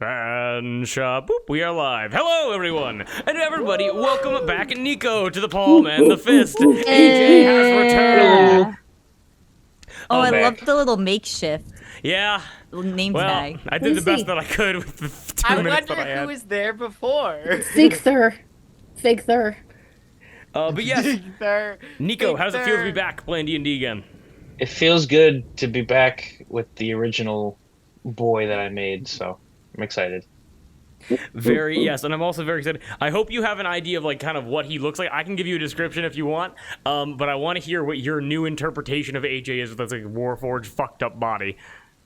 And boop, we are live. Hello, everyone, and everybody, welcome back, Nico, to the Palm and the Fist. AJ has returned. Oh, I love the little makeshift Yeah. little name Well, tag. I did the best that I could with the 2 minutes that I wonder had. who was there before. Figther. But yes, Nico, how does it feel to be back playing D&D again? It feels good to be back with the original boy that I made, so I'm excited. Yes, and I'm also very excited. I hope you have an idea of like kind of what he looks like. I can give you a description if you want, but I want to hear what your new interpretation of AJ is with this like Warforged fucked up body.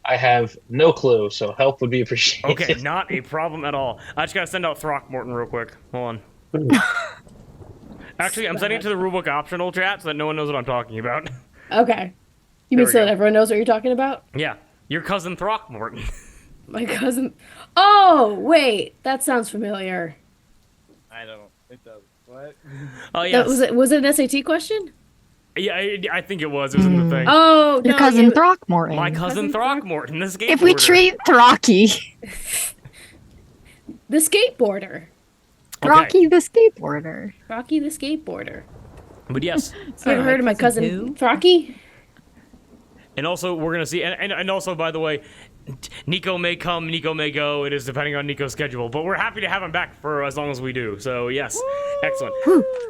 I have no clue, so help would be appreciated. Okay, not a problem at all. I just gotta send out Throckmorton real quick. Hold on. Actually, I'm sending it to the rulebook optional chat so that no one knows what I'm talking about. Okay. You mean so that everyone knows what you're talking about? Yeah, your cousin Throckmorton. My cousin. Oh, wait. That sounds familiar. I don't. It does. What? Oh yes. Was it an SAT question? Yeah, I think it was. It was in the thing. Oh, Your no, cousin Throckmorton. My cousin Throckmorton, the skateboarder. If we treat Throcky, the skateboarder. Throcky the skateboarder. Rocky the skateboarder. But yes. You ever heard of my cousin Throcky? And also, we're going to see, and also, by the way, Nico may come, Nico may go. It is depending on Nico's schedule. But we're happy to have him back for as long as we do. So, yes. Excellent.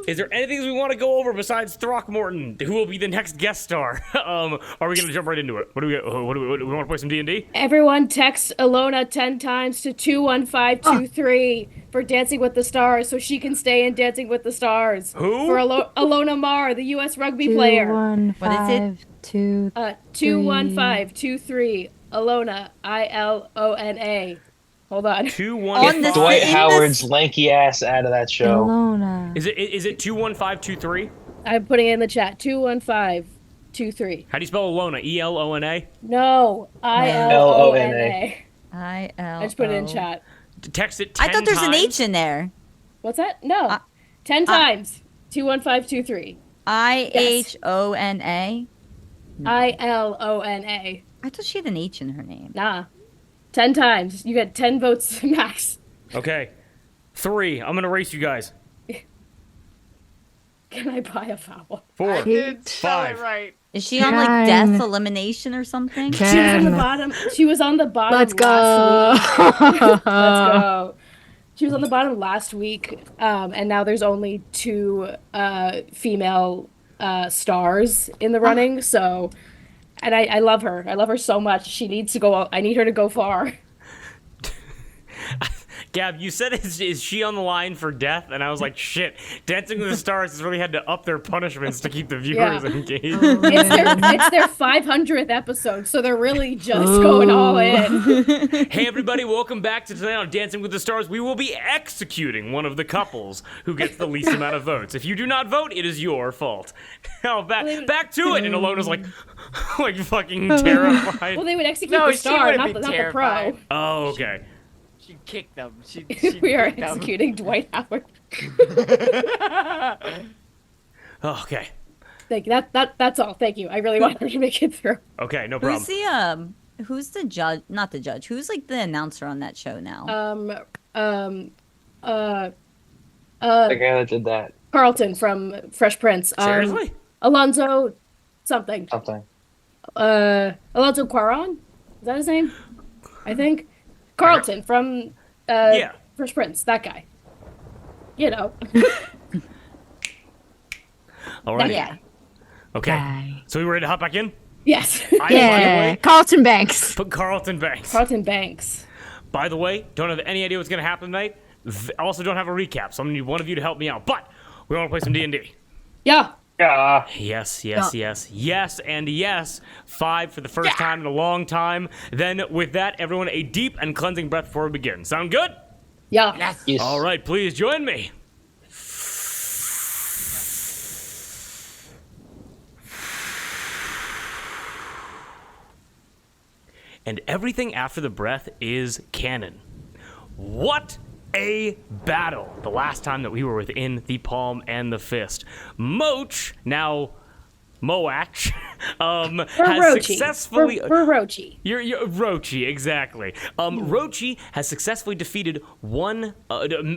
Is there anything we want to go over besides Throckmorton? Who will be the next guest star? Are we going to jump right into it? What do we want to play some D&D? Everyone text Alona 10 times to 21523 for Dancing with the Stars so she can stay in Dancing with the Stars. Who? For Alona Marr, the U.S. rugby player. What is it? 21523. Alona, Ilona. Hold on. 215. Get Dwight Howard's lanky ass out of that show. Alona. Is it 21523? I'm putting it in the chat. 21523. How do you spell Alona? E-L-O-N-A? No, Ilona. I just put it in chat. Text it 10 I thought there's an times. H in there. What's that? No. 10 times. 21523. I-H-O-N-A? Ilona. I thought she had an H in her name. Nah. 10 times. You get 10 votes max. Okay. 3. I'm going to race you guys. Can I buy a vowel? 4. I did spell 5. it right. Is she on like death elimination or something? She was on the bottom. She was on the bottom. Let's go. Last week. Let's go. She was on the bottom last week, and now there's only 2 female stars in the running. So, and I love her. I love her so much. She needs to go. I need her to go far. Gab, you said, is she on the line for death? And I was like, shit. Dancing with the Stars has really had to up their punishments to keep the viewers engaged. It's their 500th episode, so they're really just going all in. Hey, everybody, welcome back to tonight on Dancing with the Stars. We will be executing one of the couples who gets the least amount of votes. If you do not vote, it is your fault. Now, back to it. And Alona's like fucking terrified. Well, they would execute No, the she star, wouldn't not be the pro. terrified. Oh, okay. She kicked them. She We are kicked them. executing Dwight Howard. Okay. Thank you. That's all. Thank you. I really wanted her to make it through. Okay, no problem. Who's the judge? Not the judge. Who's like the announcer on that show now? The guy that did that. Carlton from Fresh Prince. Seriously? Alonzo something. Something. Alonzo Cuarón? Is that his name? I think. Carlton from Fresh Prince. That guy. You know. All right. Yeah. Okay. Bye. So we ready to hop back in? Yes. By the Yeah. way, Carlton Banks. put Carlton Banks. Carlton Banks. By the way, don't have any idea what's going to happen tonight. Also don't have a recap, so I'm going to need one of you to help me out. But we want to play some D&D. Yeah. Yeah. Yes, and yes. 5 for the first time in a long time. Then with that, everyone, a deep and cleansing breath before we begin. Sound good? Yeah. Yes. All right, please join me. And everything after the breath is canon. What a battle the last time that we were within the palm and the fist. Moch, now Moach, We're has Rochi. successfully. We're Rochi. You're Rochi, exactly. Rochi has successfully defeated one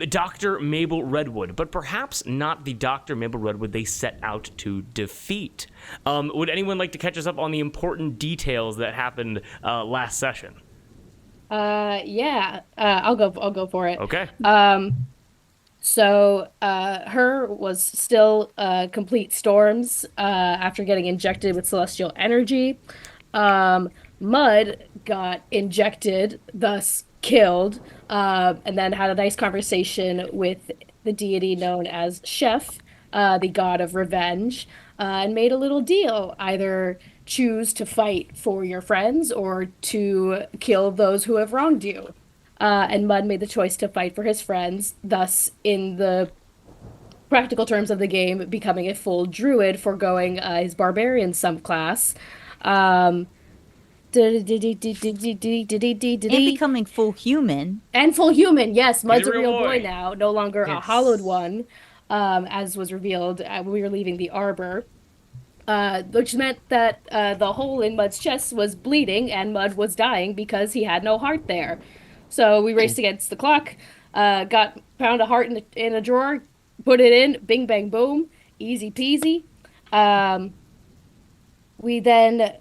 Dr. Mabel Redwood, but perhaps not the Dr. Mabel Redwood they set out to defeat. Would anyone like to catch us up on the important details that happened last session? Yeah. I'll go for it. Okay. So, her was still complete storms after getting injected with celestial energy. Mud got injected, thus killed, and then had a nice conversation with the deity known as Chef, the god of revenge, and made a little deal. Either choose to fight for your friends or to kill those who have wronged you. And Mud made the choice to fight for his friends, thus, in the practical terms of the game, becoming a full druid, foregoing his barbarian subclass. And becoming full human. full human, yes, Mud's He's a a real real boy boy. now, no longer a Yes. hollowed one, as was revealed when we were leaving the arbor. Which meant that the hole in Mud's chest was bleeding and Mud was dying because he had no heart there. So we raced against the clock, found a heart in a drawer, put it in, bing bang boom, easy peasy. We then,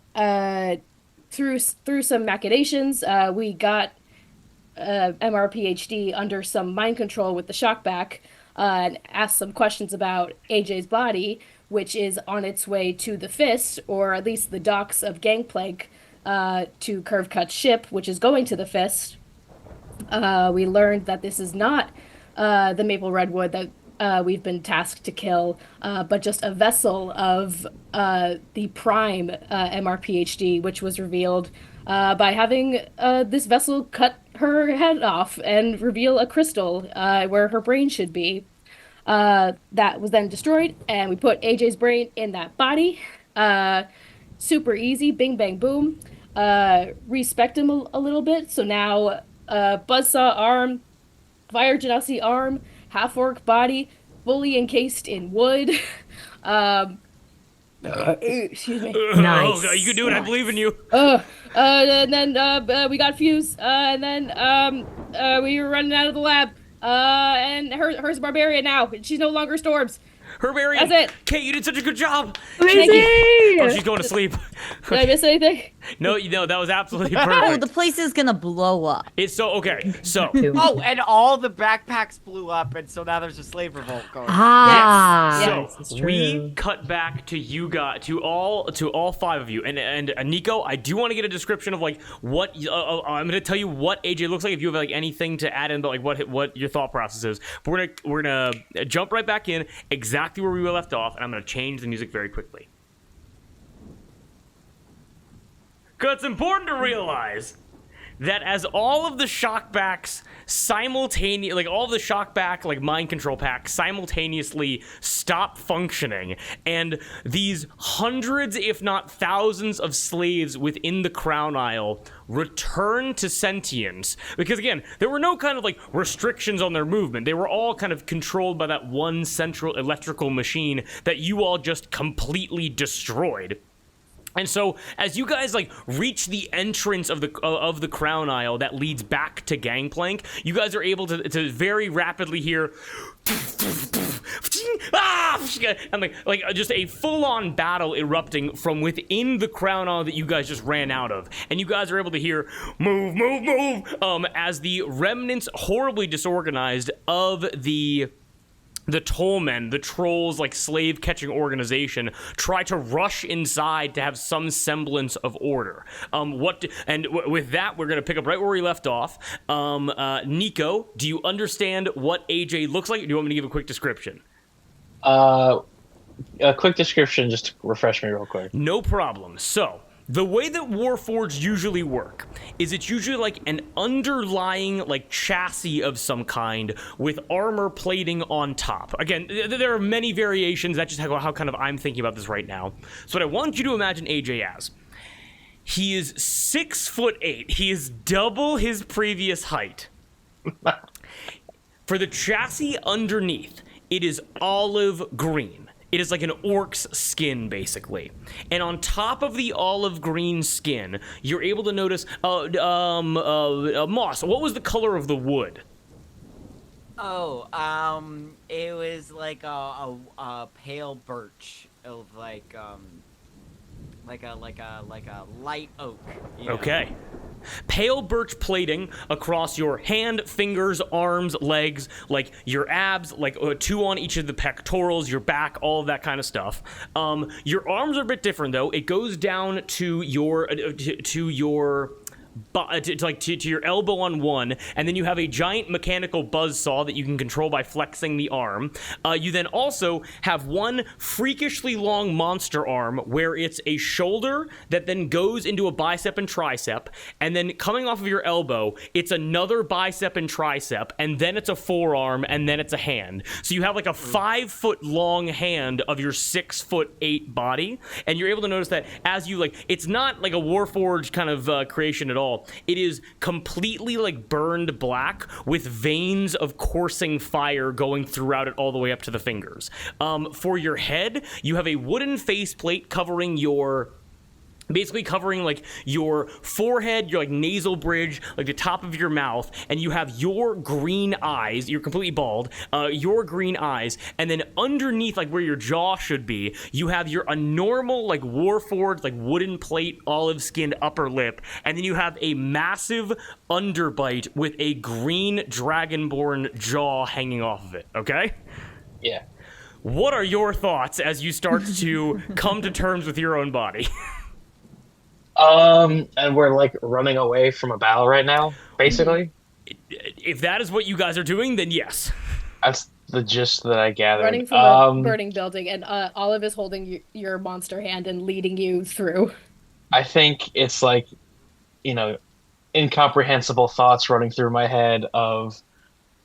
through some machinations, we got MRPHD under some mind control with the shockback, and asked some questions about AJ's body, which is on its way to the Fist, or at least the docks of Gangplank, to Curve Cut's ship, which is going to the Fist. We learned that this is not the Maple Redwood that we've been tasked to kill, but just a vessel of the Prime MRPHD, which was revealed by having this vessel cut her head off and reveal a crystal where her brain should be. That was then destroyed, and we put AJ's brain in that body. Super easy, bing bang boom. Respect him a little bit, so now buzzsaw arm, fire genasi arm, half orc body, fully encased in wood. Excuse me. Nice. Oh, you can do it. I believe in you. And then we got Fuse, and then we were running out of the lab. And her's a barbarian now. She's no longer Storms. Herbarian. That's it. Kate, you did such a good job. Thank you. Oh, she's going to sleep. Did I miss anything? No, that was absolutely Oh, perfect. the place is gonna blow up. It's so okay. So Oh, and all the backpacks blew up, and so now there's a slave revolt going. Ah. Yes. So Yes, we true. cut back to you guys, to all five of you, and Nico. I do want to get a description of like what I'm going to tell you what AJ looks like. If you have like anything to add in, about like what your thought process is, but we're gonna jump right back in exactly where we were left off, and I'm going to change the music very quickly. Because it's important to realize that as all of the shockbacks all the shockback mind control packs simultaneously stop functioning, and these hundreds, if not thousands, of slaves within the Crown Isle return to sentience, because again, there were no kind of restrictions on their movement. They were all kind of controlled by that one central electrical machine that you all just completely destroyed. And so, as you guys reach the entrance of the Crown Isle that leads back to Gangplank, you guys are able to very rapidly hear, and just a full-on battle erupting from within the Crown Isle that you guys just ran out of, and you guys are able to hear move, move, move, as the remnants, horribly disorganized, of the Tollmen, the Trolls, slave-catching organization, try to rush inside to have some semblance of order. With that, we're going to pick up right where we left off. Nico, do you understand what AJ looks like, or do you want me to give a quick description? A quick description, just to refresh me real quick. No problem. So, the way that Warforged usually work is it's usually an underlying chassis of some kind with armor plating on top. Again, there are many variations. That's just how kind of I'm thinking about this right now. So what I want you to imagine AJ as, he is 6'8". He is double his previous height. For the chassis underneath, it is olive green. it is like an orc's skin, basically. And on top of the olive green skin, you're able to notice moss. What was the color of the wood? Oh, it was like a pale birch of like a light oak. You know? Okay. Pale birch plating across your hand, fingers, arms, legs, like your abs, like 2 on each of the pectorals, your back, all of that kind of stuff. Your arms are a bit different though. It goes down to your to your elbow on one, and then you have a giant mechanical buzzsaw that you can control by flexing the arm. You then also have one freakishly long monster arm where it's a shoulder that then goes into a bicep and tricep, and then coming off of your elbow, it's another bicep and tricep, and then it's a forearm, and then it's a hand. So you have like a 5-foot long hand of your 6'8" body, and you're able to notice that as you it's not like a Warforged kind of creation at all. It is completely like burned black with veins of coursing fire going throughout it all the way up to the fingers. For your head, you have a wooden faceplate covering basically covering like your forehead, your like nasal bridge, like the top of your mouth, and you have your green eyes. You're completely bald. Your green eyes, and then underneath, like where your jaw should be, you have a normal like Warforged like wooden plate, olive skinned upper lip, and then you have a massive underbite with a green dragonborn jaw hanging off of it. Okay. Yeah. What are your thoughts as you start to come to terms with your own body? And we're like running away from a battle right now, basically. If that is what you guys are doing, then yes. That's the gist that I gathered. Running from a burning building, and Olive is holding your monster hand and leading you through. I think it's like, incomprehensible thoughts running through my head of,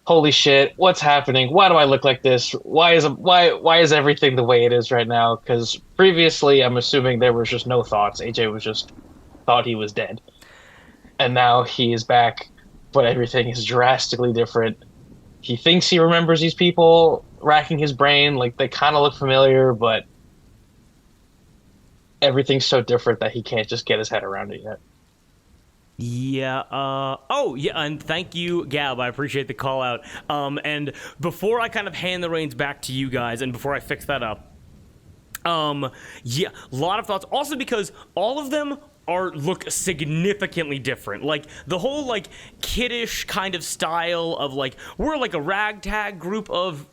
holy shit, what's happening? Why do I look like this? Why is everything the way it is right now? Because previously, I'm assuming there was just no thoughts. AJ was just thought he was dead, and now he is back, but everything is drastically different. He thinks he remembers these people, racking his brain, like they kind of look familiar, but everything's so different that he can't just get his head around it yet. Yeah, oh, yeah, and thank you, Gab, I appreciate the call out. And before I kind of hand the reins back to you guys, and before I fix that up, yeah, a lot of thoughts, also because all of them look significantly different. Like, the whole, like, kiddish kind of style of, like, we're like a ragtag group of...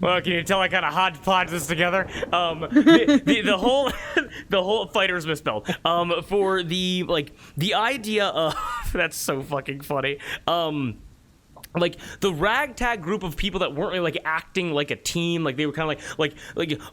Well, can you tell I kind of hodgepodge this together? The whole the whole fighter's misspelled. For the idea of that's so fucking funny. Like the ragtag group of people that weren't really like acting like a team, like they were kind of like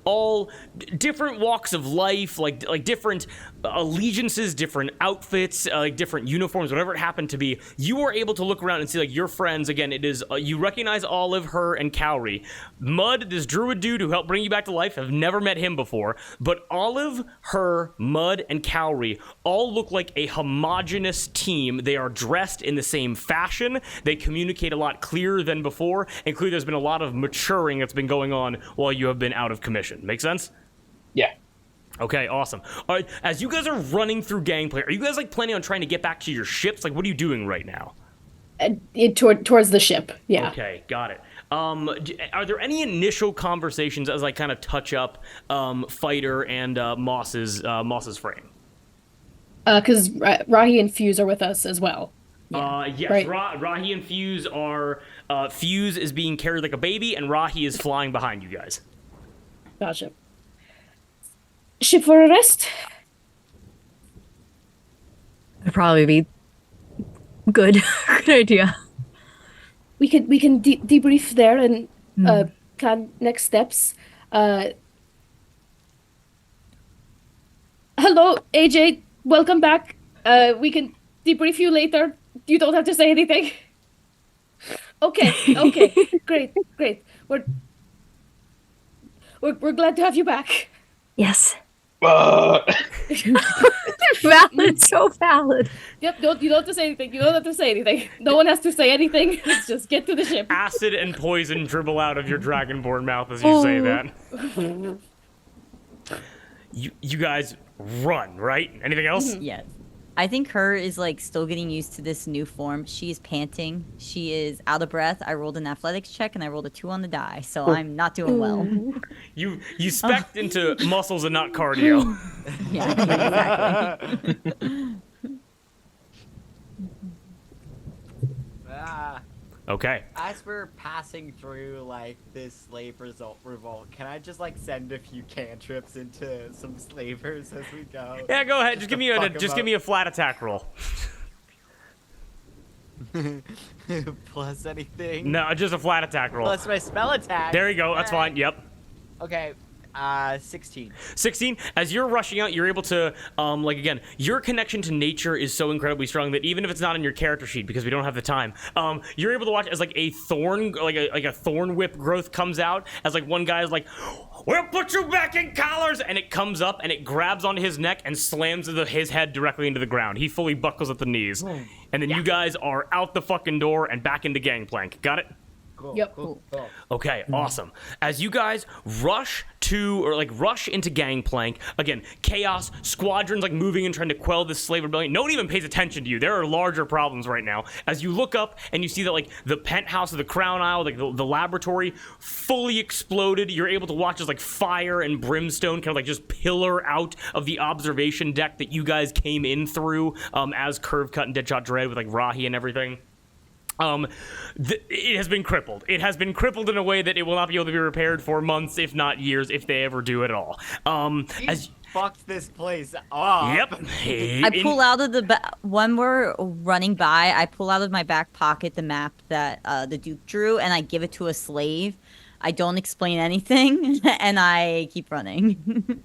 all different walks of life, like different allegiances, different outfits, like different uniforms, whatever it happened to be. You were able to look around and see like your friends. Again, it is you recognize Olive, her, and Cowrie. Mud, this druid dude who helped bring you back to life, have never met him before, but Olive, her, Mud, and Cowrie all look like a homogenous team. They are dressed in the same fashion. They communicate a lot clearer than before, and clearly there's been a lot of maturing that's been going on while you have been out of commission. Make sense? Yeah. Okay, awesome. All right, as you guys are running through gangplay, are you guys like planning on trying to get back to your ships? Like, what are you doing right now? Towards the ship, yeah. Okay, got it. Are there any initial conversations as I kind of touch up Fighter and Moss's frame? Because Rahi and Fuse are with us as well. Yes, right. Rahi and Fuse are... Fuse is being carried like a baby, and Rahi is flying behind you guys. Gotcha. Ship for a rest? Would probably be good. Good idea. We can debrief there and plan next steps. Hello, AJ. Welcome back. We can debrief you later. You don't have to say anything. Okay. Great. We're glad to have you back. Yes. Valid, so valid. Yep, you don't have to say anything. You don't have to say anything. No one has to say anything. It's just get to the ship. Acid and poison dribble out of your dragonborn mouth as you say that. You guys run, right? Anything else? Yes. I think her is like still getting used to this new form. She is panting. She is out of breath. I rolled an athletics check and I rolled a 2 on the die, so I'm not doing well. You spec into muscles and not cardio. Yeah, exactly. Okay. As we're passing through like this slave revolt, can I just like send a few cantrips into some slavers as we go? Yeah, go ahead. Just to give me a flat attack roll. Plus anything? No, just a flat attack roll. Plus my spell attack. There you go. That's fine. Yep. Okay. 16. 16. As you're rushing out, you're able to, like again, your connection to nature is so incredibly strong that even if it's not in your character sheet because we don't have the time, you're able to watch as like a thorn, like a thorn whip growth comes out. As like one guy is like, "We'll put you back in collars," and it comes up and it grabs onto his neck and slams his head directly into the ground. He fully buckles at the knees, and then you guys are out the fucking door and back into Gangplank. Got it? Cool. Yep. Cool. Okay, awesome. As you guys rush into Gangplank, again, chaos, squadrons like moving and trying to quell this slave rebellion. No one even pays attention to you. There are larger problems right now. As you look up and you see that like the penthouse of the Crown Isle, like the laboratory, fully exploded. You're able to watch as like fire and brimstone kind of like just pillar out of the observation deck that you guys came in through as Curve Cut and Deadshot Dread with like Rahi and everything. It has been crippled. It has been crippled in a way that it will not be able to be repaired for months, if not years, if they ever do at all. As Fucked this place up. yep, I pull out of when we're running by, I pull out of my back pocket the map that the Duke drew, and I give it to a slave. I don't explain anything, and I keep running.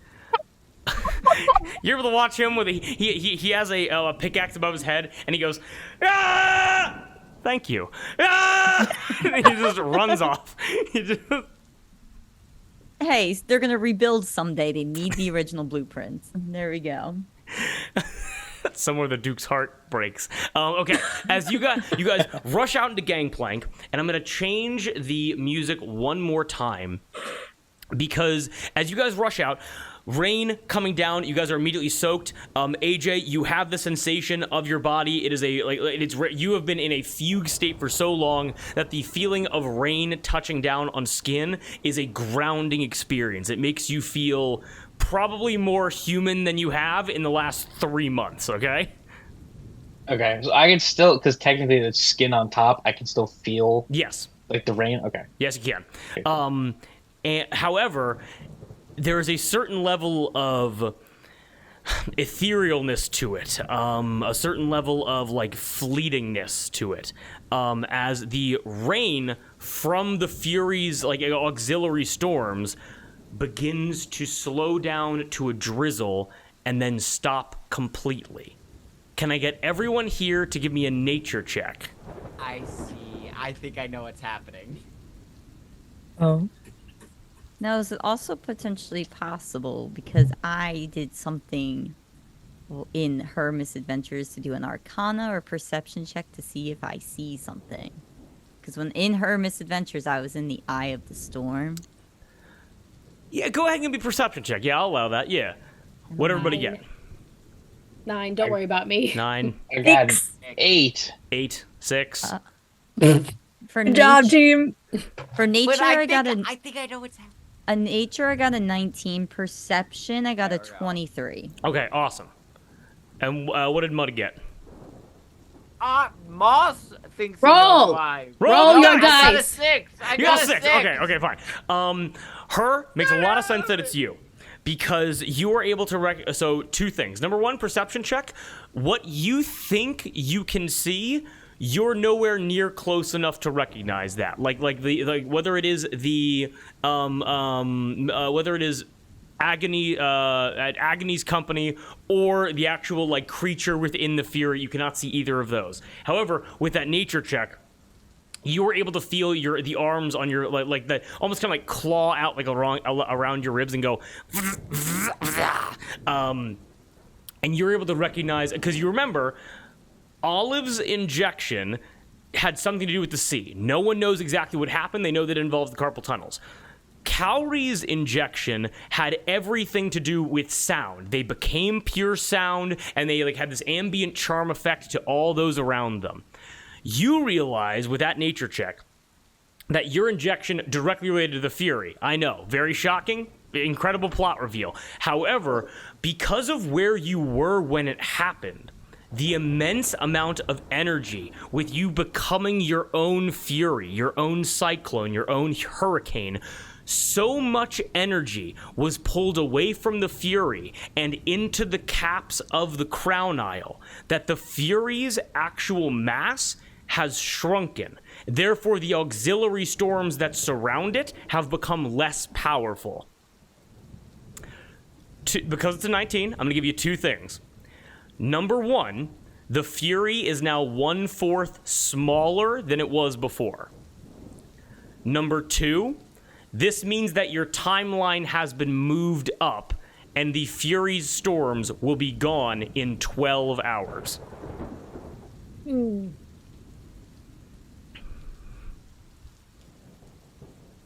You're able to watch him with he has a pickaxe above his head, and he goes, "Ah! Thank you." Ah! And he just runs off. He just... Hey, they're gonna rebuild someday. They need the original blueprints. There we go. Somewhere the Duke's heart breaks. Okay, as you guys rush out into Gangplank, and I'm gonna change the music one more time because as you guys rush out, rain coming down, you guys are immediately soaked. AJ, you have the sensation of your body. It is you have been in a fugue state for so long that the feeling of rain touching down on skin is a grounding experience. It makes you feel probably more human than you have in the last 3 months, okay? Okay, so I can still, because technically it's skin on top, I can still feel Yes. like the rain. Okay. Yes, you can. And however, there is a certain level of etherealness to it, a certain level of like fleetingness to it, as the rain from the Fury's like auxiliary storms begins to slow down to a drizzle and then stop completely. Can I get everyone here to give me a nature check? I see. I think I know what's happening. Oh. Now, is it also potentially possible because I did something in her misadventures to do an Arcana or Perception check to see if I see something? Because when in her misadventures, I was in the eye of the storm. Yeah, go ahead and give me a perception check. Yeah, I'll allow that. Yeah. What'd everybody get? 9. Don't worry about me. 9, I got Six. 8. 8, 6. For Good job, nat- team. For nature, But I got I think I know what's happening. a nature. I got a 19. Perception, I got a There we go. 23. Okay, awesome. And what did Mud get? Moss thinks Roll! he knows why. Roll No, your I got a dice. 6. I You got a 6. Okay, fine. Her makes a lot of sense that it's you. Because you are able to so 2 things. Number 1, perception check. What you think you can see, you're nowhere near close enough to recognize that. Like whether it is the whether it is Agony at Agony's company or the actual like creature within the Fury, you cannot see either of those. However, with that nature check, you were able to feel the arms on your like the almost kind of like claw out like around your ribs and go and you're able to recognize, because you remember Olive's injection had something to do with the sea. No one knows exactly what happened. They know that it involves the carpal tunnels. Cowrie's injection had everything to do with sound. They became pure sound, and they like had this ambient charm effect to all those around them. You realize with that nature check that your injection directly related to the Fury. I know, very shocking, incredible plot reveal. However, because of where you were when it happened, the immense amount of energy with you becoming your own Fury, your own cyclone, your own hurricane, so much energy was pulled away from the Fury and into the caps of the Crown Isle that the Fury's actual mass has shrunken. Therefore, the auxiliary storms that surround it have become less powerful. Because it's a 19, I'm going to give you two things. Number one, the Fury is now 1/4 smaller than it was before. Number two, this means that your timeline has been moved up, and the Fury's storms will be gone in 12 hours.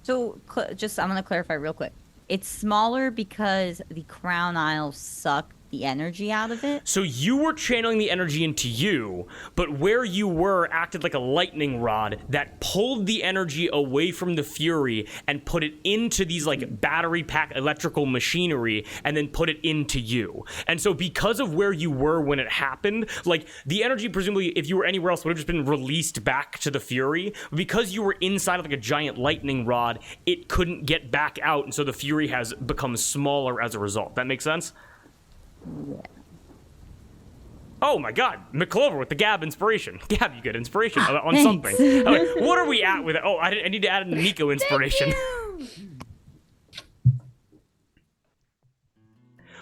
So, I'm going to clarify real quick. It's smaller because the Crown Isle sucked the energy out of it? So you were channeling the energy into you, but where you were acted like a lightning rod that pulled the energy away from the Fury and put it into these like battery pack electrical machinery and then put it into you. And so because of where you were when it happened, like the energy presumably if you were anywhere else would have just been released back to the Fury. Because you were inside of like a giant lightning rod, it couldn't get back out, and so the Fury has become smaller as a result. That makes sense? Yeah. Oh my god, McClover with the Gab inspiration. Gab, you get inspiration on something. Okay, what are we at with it? Oh, I need to add a Nico inspiration.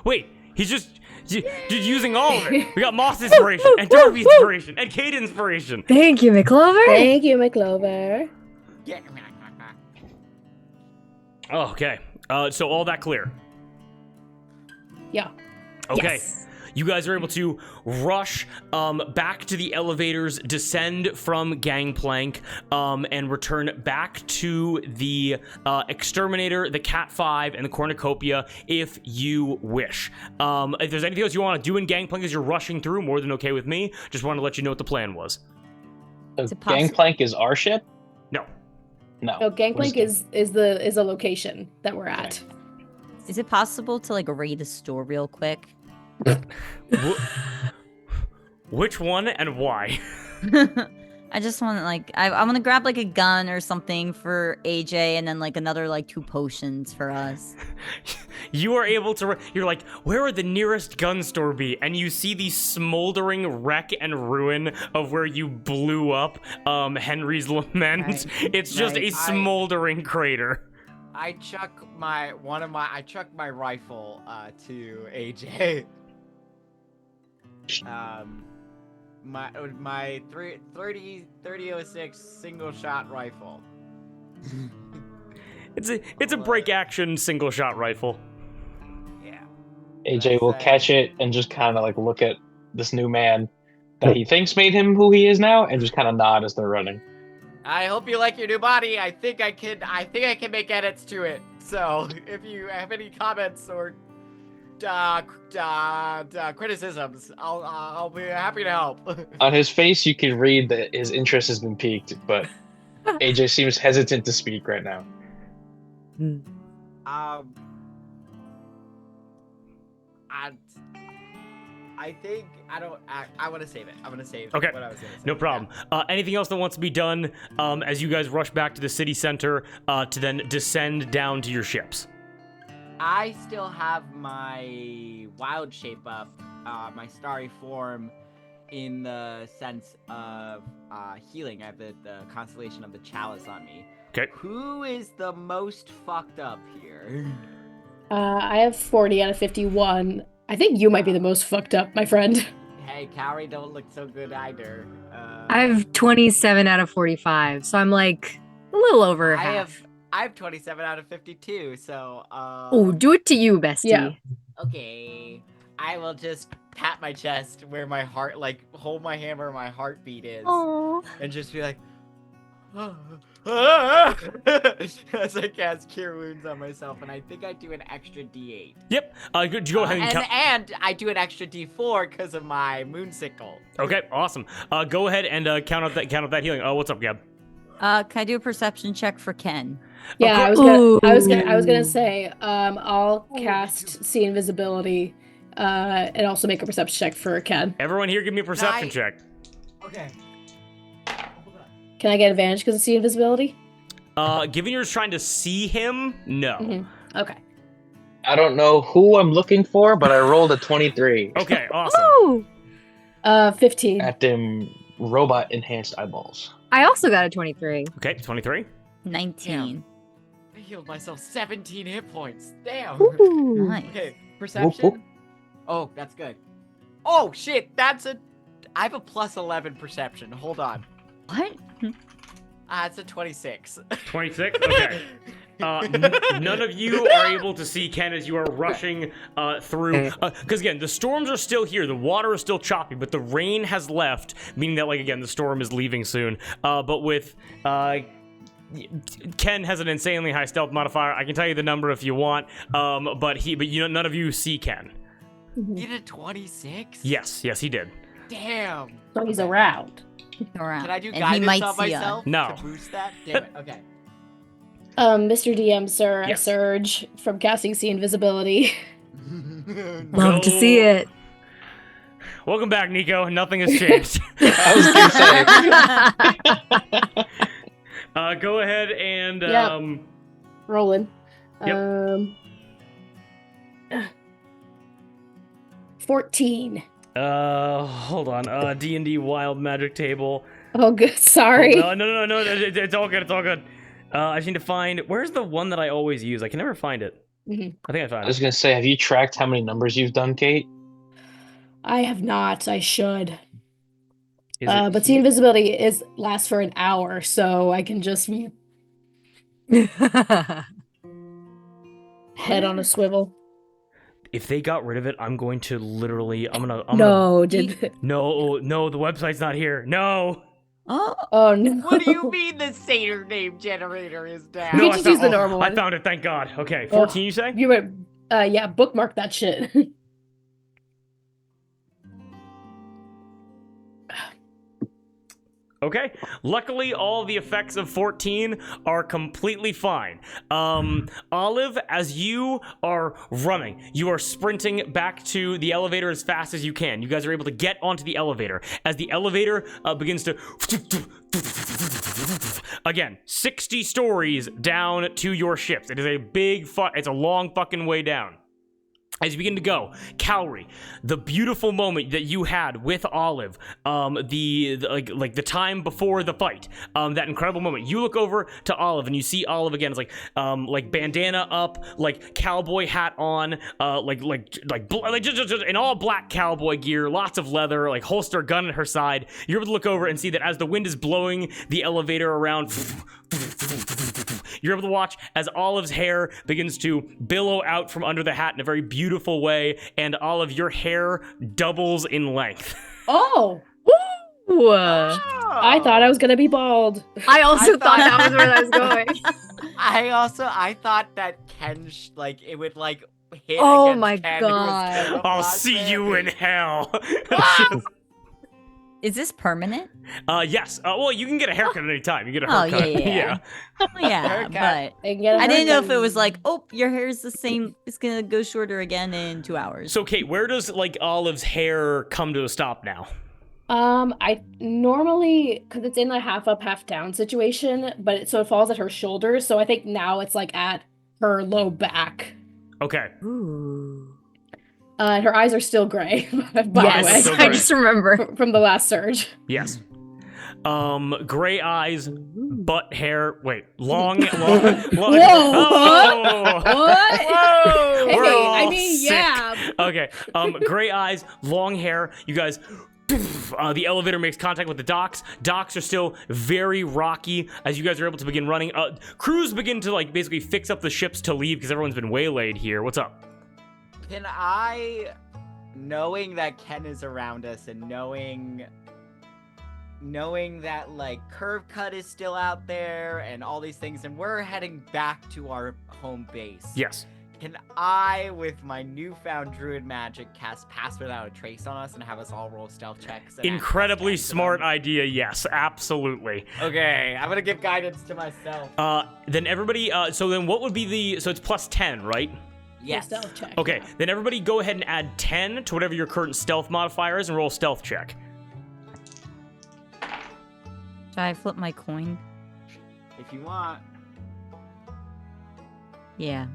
Wait, he's just using all of it. We got Moss inspiration, and Darby inspiration, and Kate inspiration. Thank you, McClover. Thank you, McClover. Oh, okay, so all that clear. Yeah. Okay. Yes. You guys are able to rush back to the elevators, descend from Gangplank, and return back to the Exterminator, the Cat 5, and the Cornucopia if you wish. If there's anything else you want to do in Gangplank as you're rushing through, more than okay with me. Just wanted to let you know what the plan was. So Is it possible- Gangplank is our ship? No. No. No, Gangplank is a location that we're at. Is it possible to like raid a store real quick? Which one and why? I just want to I want to grab like a gun or something for AJ, and then like another like 2 potions for us. You are able to. You're like, where would the nearest gun store be? And you see the smoldering wreck and ruin of where you blew up Henry's Lament. Right. It's just a smoldering crater. I chuck my rifle to AJ. My 3006 single shot rifle. It's a break action single shot rifle. Yeah. AJ will catch it and just kind of like look at this new man that he thinks made him who he is now, and just kind of nod as they're running. I hope you like your new body. I think I can make edits to it. So if you have any comments or criticisms, I'll be happy to help. On his face, you can read that his interest has been piqued, but AJ seems hesitant to speak right now. I think I want to save it. I'm gonna save Okay, what I was gonna say. no problem. Anything else that wants to be done as you guys rush back to the city center to then descend down to your ships? I still have my wild shape up, my starry form, in the sense of healing. I have the constellation of the chalice on me. Okay. Who is the most fucked up here? I have 40 out of 51. I think you might be the most fucked up, my friend. Hey, Cowrie don't look so good either. I have 27 out of 45, so I'm like a little over half. I have 27 out of 52, so Oh, do it to you, bestie. Yeah. okay. I will just pat my chest where my heart, like, hold my hand where my heartbeat is. Oh. And just be like, as I cast Cure Wounds on myself, and I think I do an extra D8. Yep. Go ahead and count. And I do an extra D4 because of my Moonsicle. Okay, awesome. Go ahead and count out that healing. Oh, what's up, Gab? Can I do a perception check for Ken? Yeah, Okay. I was gonna say, I'll cast See Invisibility, and also make a perception check for Ken. Everyone here, give me a perception check. Okay. Can I get advantage because of See Invisibility? Given you're trying to see him, no. Mm-hmm. Okay. I don't know who I'm looking for, but I rolled a 23 Okay, awesome. Oh, 15. at them robot enhanced eyeballs. I also got a 23. Okay, 23. 19. I healed myself 17 hit points. Damn. Ooh. Nice. Okay, perception. Whoop, whoop. Oh, that's good. Oh shit, I have a plus 11 perception. Hold on. What? It's a 26. 26? Okay. None of you are able to see Ken as you are rushing through. Because again, the storms are still here. The water is still choppy, but the rain has left, meaning that, like, again, the storm is leaving soon. But with Ken has an insanely high stealth modifier. I can tell you the number if you want. But none of you see Ken. You did a 26? Yes, he did. Damn. So he's around. Around. Can I do And he guidance might on see us. myself No. to boost that? Damn it. Okay. Mr. DM, sir, I Yes. surge from casting See Invisibility. Love to see it. Welcome back, Nico. Nothing has changed. I was gonna say. Go ahead and Yep. Rolling. Yep. 14. Hold on. D&D Wild Magic Table. Oh, good. Sorry. Oh, no. It's all good. It's all good. I just need to find. Where's the one that I always use? I can never find it. Mhm. I think I found I was it. gonna say, have you tracked how many numbers you've done, Kate? I have not. I should. Is it But See here? Invisibility lasts for an hour, so I can just head on a swivel. If they got rid of it, I'm going to literally. I'm gonna. No, No. The website's not here. No. Oh no. What do you mean the satyr name generator is down? No, I just found- use the normal I one. found it. Thank God. Okay. 14. You say? You went, yeah, bookmark that shit. Okay. Luckily, all the effects of 14 are completely fine. Olive, as you are running, you are sprinting back to the elevator as fast as you can. You guys are able to get onto the elevator. As the elevator begins to... Again, 60 stories down to your ships. It is a big... It's a long fucking way down. As you begin to go, Cowrie, the beautiful moment that you had with Olive, the time before the fight, that incredible moment. You look over to Olive and you see Olive again. It's like bandana up, like cowboy hat on, just in all black cowboy gear, lots of leather, like holster, gun at her side. You're able to look over and see that as the wind is blowing the elevator around. You're able to watch as Olive's hair begins to billow out from under the hat in a very beautiful way, and Olive, your hair doubles in length. Oh, Ooh. I thought I was gonna be bald. I also I thought thought- that was where I was going. I thought that Ken, it would, like, hit Oh against my Ken, who was God. camouflaged I'll see there. you in hell. Is this permanent? Yes. Well, you can get a haircut at any time. You get a Oh, haircut. yeah. Yeah, Haircut. but I can get a I didn't know if haircut. it was like, oh, your hair's the same. It's gonna go shorter again in 2 hours. So, Kate, where does, like, Olive's hair come to a stop now? I normally, because it's in a half up, half down situation, but it falls at her shoulders. So I think now it's like at her low back. Okay. Ooh. And her eyes are still gray, by the Yes, So way, gray. I just remember. from the last surge. Yes. Gray eyes, butt hair. Wait, long. Whoa! Oh! What? Whoa! Hey, We're all I mean, sick. yeah. Okay. Gray eyes, long hair. You guys. The elevator makes contact with the docks. Docks are still very rocky as you guys are able to begin running. Crews begin to like basically fix up the ships to leave because everyone's been waylaid here. What's up? Can I, knowing that Ken is around us and knowing that like Curve Cut is still out there and all these things, and we're heading back to our home base. Yes. Can I, with my newfound druid magic, cast Pass Without a Trace on us and have us all roll stealth checks? And Incredibly access smart them? idea. Yes, absolutely. Okay, I'm gonna give guidance to myself. Then everybody. So then, what would be the? So it's plus 10, right? Yes. Stealth check. Okay. Then everybody go ahead and add 10 to whatever your current stealth modifier is and roll a stealth check. Should I flip my coin? If you want. Yeah.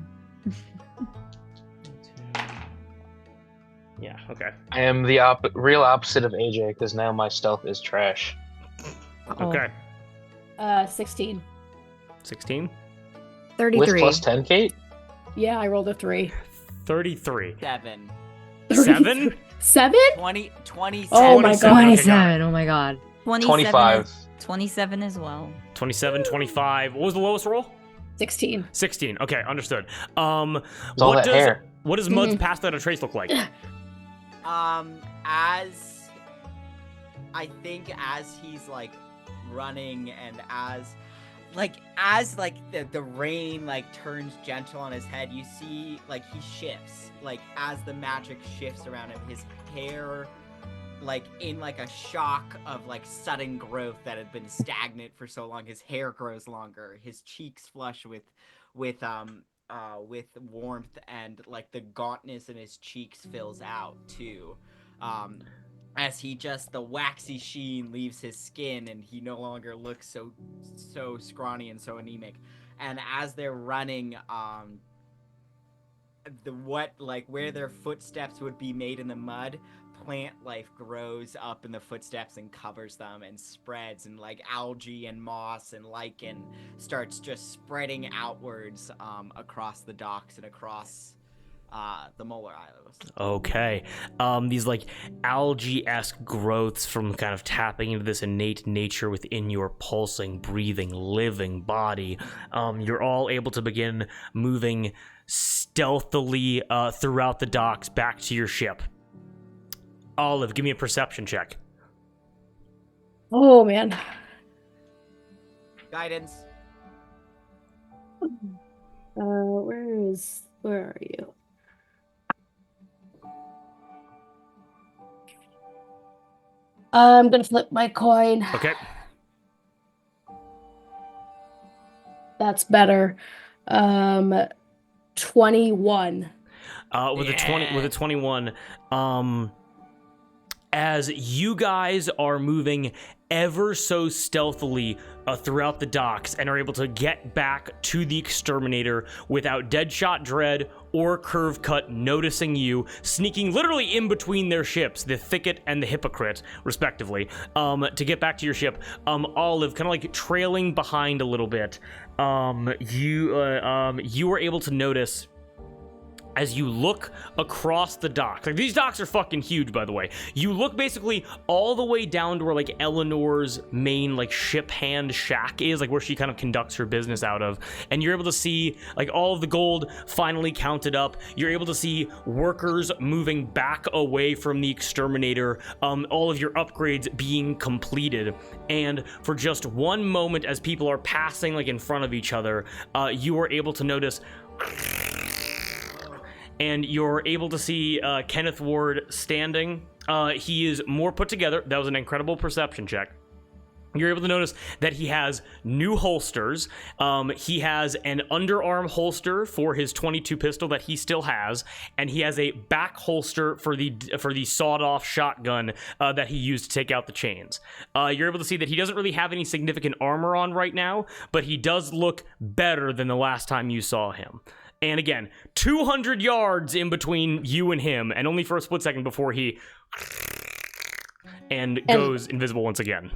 Yeah. Okay. I am the real opposite of AJ because now my stealth is trash. Uh-oh. Okay. 16. 16. 33. With plus 10, Kate? Yeah, I rolled a 3. 33. 7. 7? 7? 27. Oh my 27. god. 27. Oh my god. 25. 27 as well. 27, 25. What was the lowest roll? 16. 16. Okay, understood. all What that does hair. what does Mud's Pass Without a Trace look like? As I think as he's like running and as the rain like turns gentle on his head, you see like he shifts. Like as the magic shifts around him, his hair like in like a shock of like sudden growth that had been stagnant for so long, his hair grows longer, his cheeks flush with warmth, and like the gauntness in his cheeks fills out too. As the waxy sheen leaves his skin and he no longer looks so scrawny and so anemic. And as they're running, where their footsteps would be made in the mud, plant life grows up in the footsteps and covers them and spreads, and like algae and moss and lichen starts just spreading outwards across the docks and across the Molar Isles. Okay. These like algae-esque growths from kind of tapping into this innate nature within your pulsing, breathing, living body. You're all able to begin moving stealthily throughout the docks back to your ship. Olive, give me a perception check. Oh man. Guidance. Where are you? I'm gonna flip my coin. Okay. That's better. 21. With a 21, as you guys are moving ever so stealthily throughout the docks and are able to get back to the exterminator without Deadshot Dread or Curve Cut noticing you, sneaking literally in between their ships, the Thicket and the Hypocrite, respectively, to get back to your ship. Olive, kind of like trailing behind a little bit, you were able to notice as you look across the docks. Like, these docks are fucking huge, by the way. You look basically all the way down to where, like, Eleanor's main, like, ship hand shack is, like, where she kind of conducts her business out of. And you're able to see, like, all of the gold finally counted up. You're able to see workers moving back away from the exterminator, all of your upgrades being completed. And for just one moment, as people are passing, like, in front of each other, you are able to notice... And you're able to see Kenneth Ward standing. He is more put together. That was an incredible perception check. You're able to notice that he has new holsters. He has an underarm holster for his .22 pistol that he still has, and he has a back holster for the sawed-off shotgun that he used to take out the chains. You're able to see that he doesn't really have any significant armor on right now, but he does look better than the last time you saw him. And again, 200 yards in between you and him, and only for a split second before he goes invisible once again.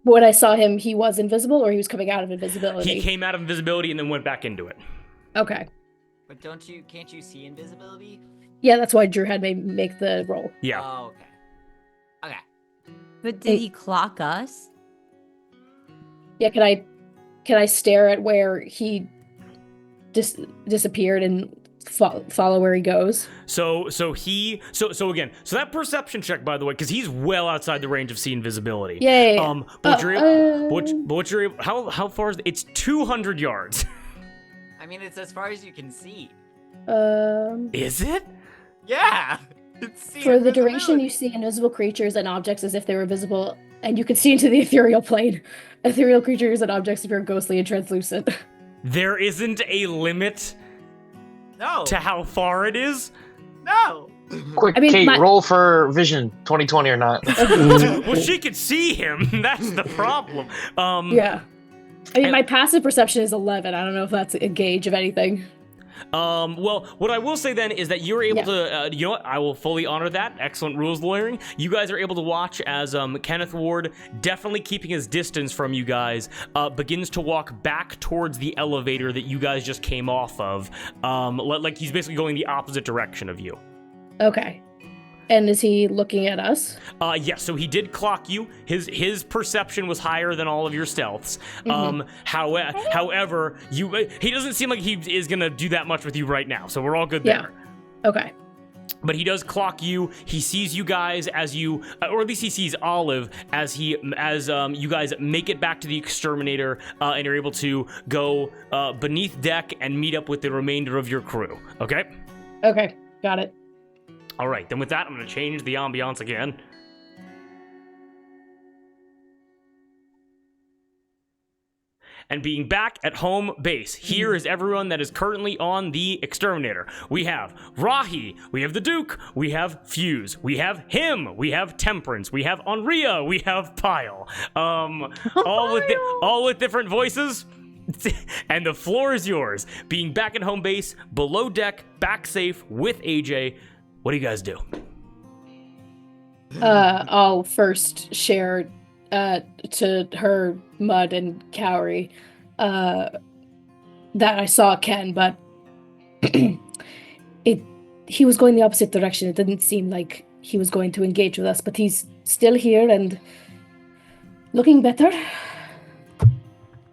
When I saw him, he was invisible, or he was coming out of invisibility? He came out of invisibility and then went back into it. Okay. But can't you see invisibility? Yeah, that's why Drew had me make the roll. Yeah. Oh, okay. Okay. But did he clock us? Yeah, can I stare at where he disappeared and follow where he goes? So that perception check, by the way, because he's well outside the range of seeing visibility. Yeah. How far is it's 200 yards? I mean, it's as far as you can see. Is it? Yeah. For the duration, you see invisible creatures and objects as if they were visible, and you can see into the ethereal plane. Ethereal creatures and objects appear ghostly and translucent. There isn't a limit No. to how far it is? No. Quick, I mean, Kate, roll for vision, 2020 or not. Well, she could see him. That's the problem. Yeah. I mean, my passive perception is 11. I don't know if that's a gauge of anything. Well, what I will say then is that you're able to, you know what, I will fully honor that. Excellent rules lawyering. You guys are able to watch as Kenneth Ward, definitely keeping his distance from you guys, begins to walk back towards the elevator that you guys just came off of. Like he's basically going the opposite direction of you. Okay. And is he looking at us? Yes, so he did clock you. His perception was higher than all of your stealths. However, he doesn't seem like he is gonna do that much with you right now, so we're all good there. Okay. But he does clock you. He sees you guys as you, or at least he sees Olive as you guys make it back to the exterminator, and you're able to go beneath deck and meet up with the remainder of your crew. Okay? Okay, got it. All right, then with that, I'm going to change the ambiance again. And being back at home base, here is everyone that is currently on the exterminator. We have Rahi, we have the Duke, we have Fuse, we have him, we have Temperance, we have Onria, we have Pyle. All with different voices. And the floor is yours. Being back at home base, below deck, back safe with AJ. What do you guys do? I'll first share to her, Mud, and Cowrie that I saw Ken, but he was going the opposite direction. It didn't seem like he was going to engage with us, but he's still here and looking better.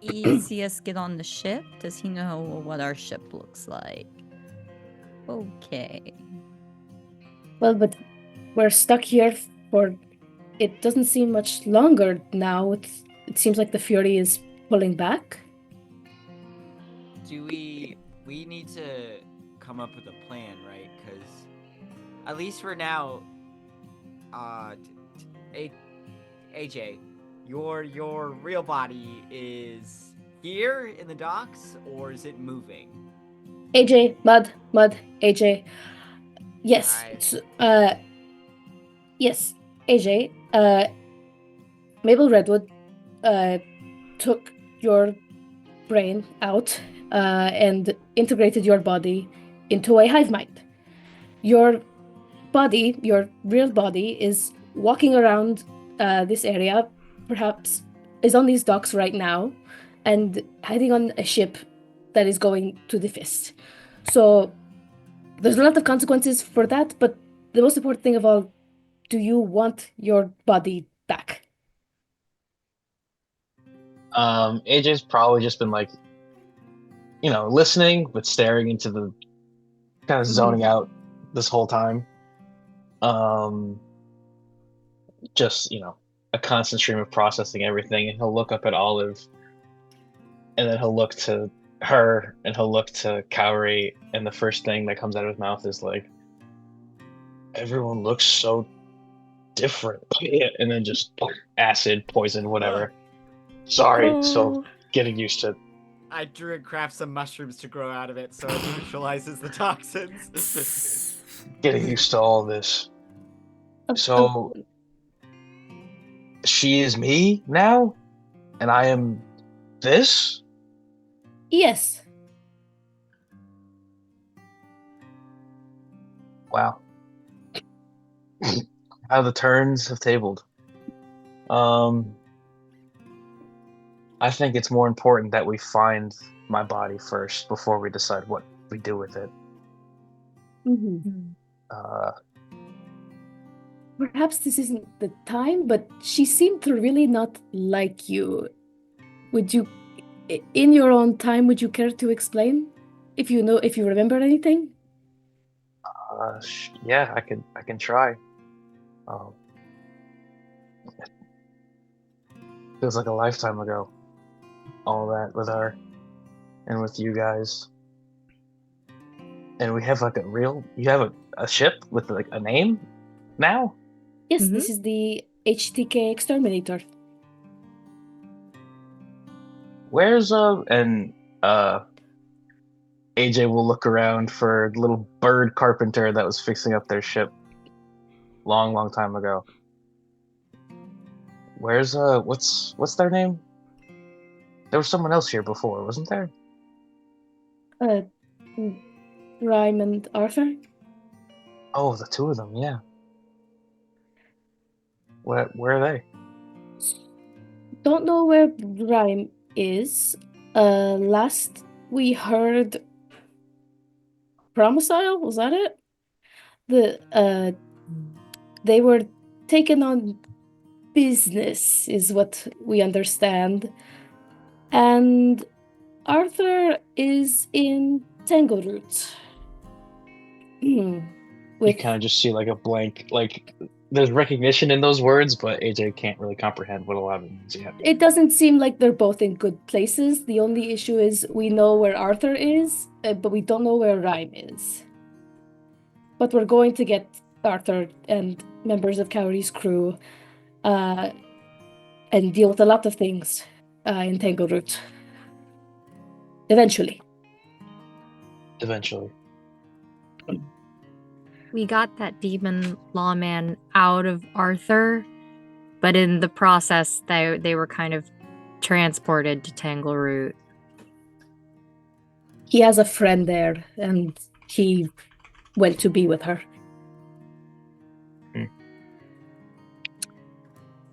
You see us get on the ship? Does he know what our ship looks like? Okay. Well, but we're stuck here for... It doesn't seem much longer now. It seems like the Fury is pulling back. Do we need to come up with a plan, right? Because at least for now, AJ, your real body is here in the docks, or is it moving? AJ, Mud, AJ. Yes. Right. Yes, AJ. Mabel Redwood took your brain out and integrated your body into a hive mind. Your body, your real body, is walking around this area, perhaps is on these docks right now, and hiding on a ship that is going to the Fist. So there's a lot of consequences for that, but the most important thing of all, do you want your body back? AJ's probably just been like, listening, but staring into the, kind of zoning out this whole time. Just, a constant stream of processing everything, and he'll look up at Olive, and then he'll look to her, and he'll look to Cowrie, and the first thing that comes out of his mouth is like, everyone looks so different. And then just acid, poison, whatever. Sorry, still getting used to. I drew and craft some mushrooms to grow out of it so it neutralizes the toxins. Getting used to all this. So, she is me now? And I am this? Yes. Wow. How the turns have tabled. I think it's more important that we find my body first before we decide what we do with it. Uh, Perhaps this isn't the time, but she seemed to really not like you. Would you, in your own time, would you care to explain? If you remember anything? yeah, I can try. Um, feels like a lifetime ago. All that with her and with you guys. And we have like you have a ship with like a name now? Yes, this is the HTK Exterminator. Where's AJ will look around for the little bird carpenter that was fixing up their ship long time ago. Where's what's their name? There was someone else here before, wasn't there? Rhyme and Arthur? Oh, the two of them, yeah. Where are they? Don't know where Rhyme is. Last we heard Promicile, was that it? They were taken on business, is what we understand. And Arthur is in Tangleroot. You kind of just see like a blank, like there's recognition in those words, but AJ can't really comprehend what a lot of it means yet. It doesn't seem like they're both in good places. The only issue is we know where Arthur is, but we don't know where Rhyme is. But we're going to get Arthur and members of Cowrie's crew and deal with a lot of things in Tangleroot. Eventually. We got that demon lawman out of Arthur, but in the process, they were kind of transported to Tangleroot. He has a friend there, and he went to be with her.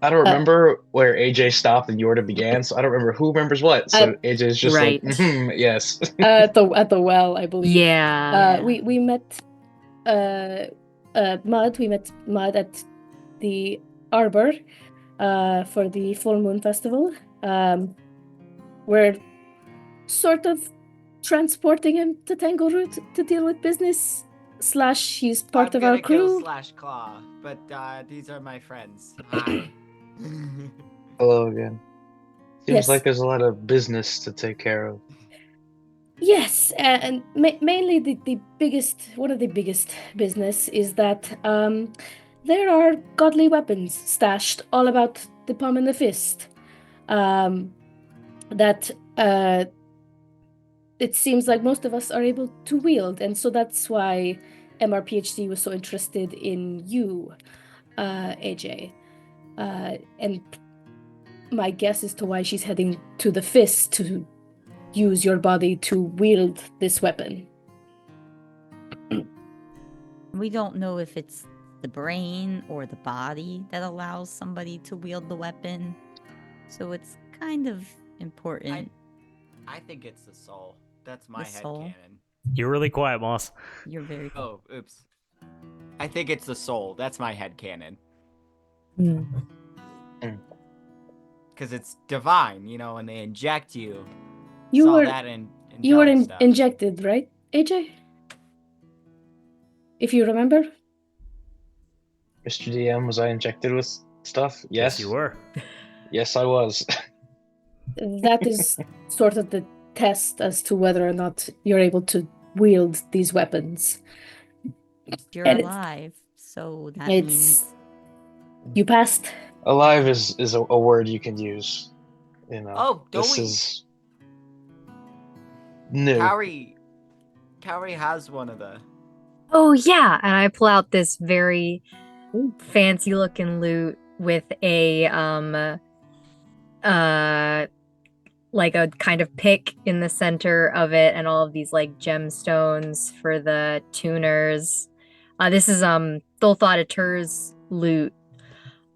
I don't remember where AJ stopped and Yorda began, so I don't remember who remembers what. So AJ's just right. like, yes. At the well, I believe. Yeah. We met Mud. We met Mud at the Arbor for the Full Moon Festival. We're sort of transporting him to Tangleroot to deal with business. / he's part of our crew. /Claw, but these are my friends. Hi. Hello again. Seems Yes. like there's a lot of business to take care of. Yes, and mainly one of the biggest business is that there are godly weapons stashed all about the palm and the fist. That it seems like most of us are able to wield, and so that's why MRPHD was so interested in you, AJ. And my guess as to why she's heading to the fist to use your body to wield this weapon. We don't know if it's the brain or the body that allows somebody to wield the weapon. So it's kind of important. I think it's the soul. That's my The soul? headcanon. You're really quiet, Moss. You're very Oh, oops. I think it's the soul. That's my headcanon. Because it's divine, and they inject you. You Saw were that in you were Angelic stuff. injected, right, AJ? If you remember. Mr. DM, was I injected with stuff? Yes. You were. Yes, I was. That is sort of the test as to whether or not you're able to wield these weapons. You're And alive, so that it's means you passed. Alive is a word you can use. Oh, don't this we? is new. Cowrie has one of the. Oh yeah, and I pull out this very fancy looking loot with a like a kind of pick in the center of it and all of these like gemstones for the tuners. This is Thulthot Atur's loot.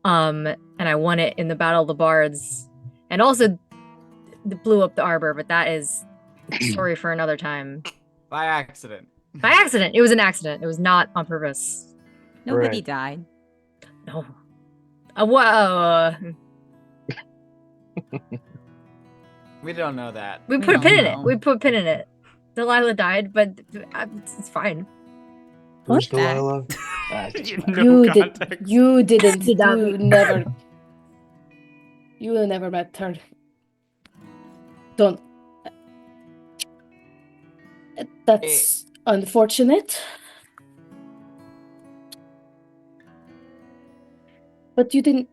And I won it in the Battle of the Bards. And also blew up the arbor, but that is a story for another time. By accident. By accident. It was an accident. It was not on purpose. Nobody Right. died. No. Whoa. We don't know that. We We put a pin in don't it. know. We put a pin in it. Delilah died, but it's fine. Who's What? That- Delilah? Ah, No context. You didn't. Did not- You never. You never met her. Don't. That's unfortunate. But you didn't.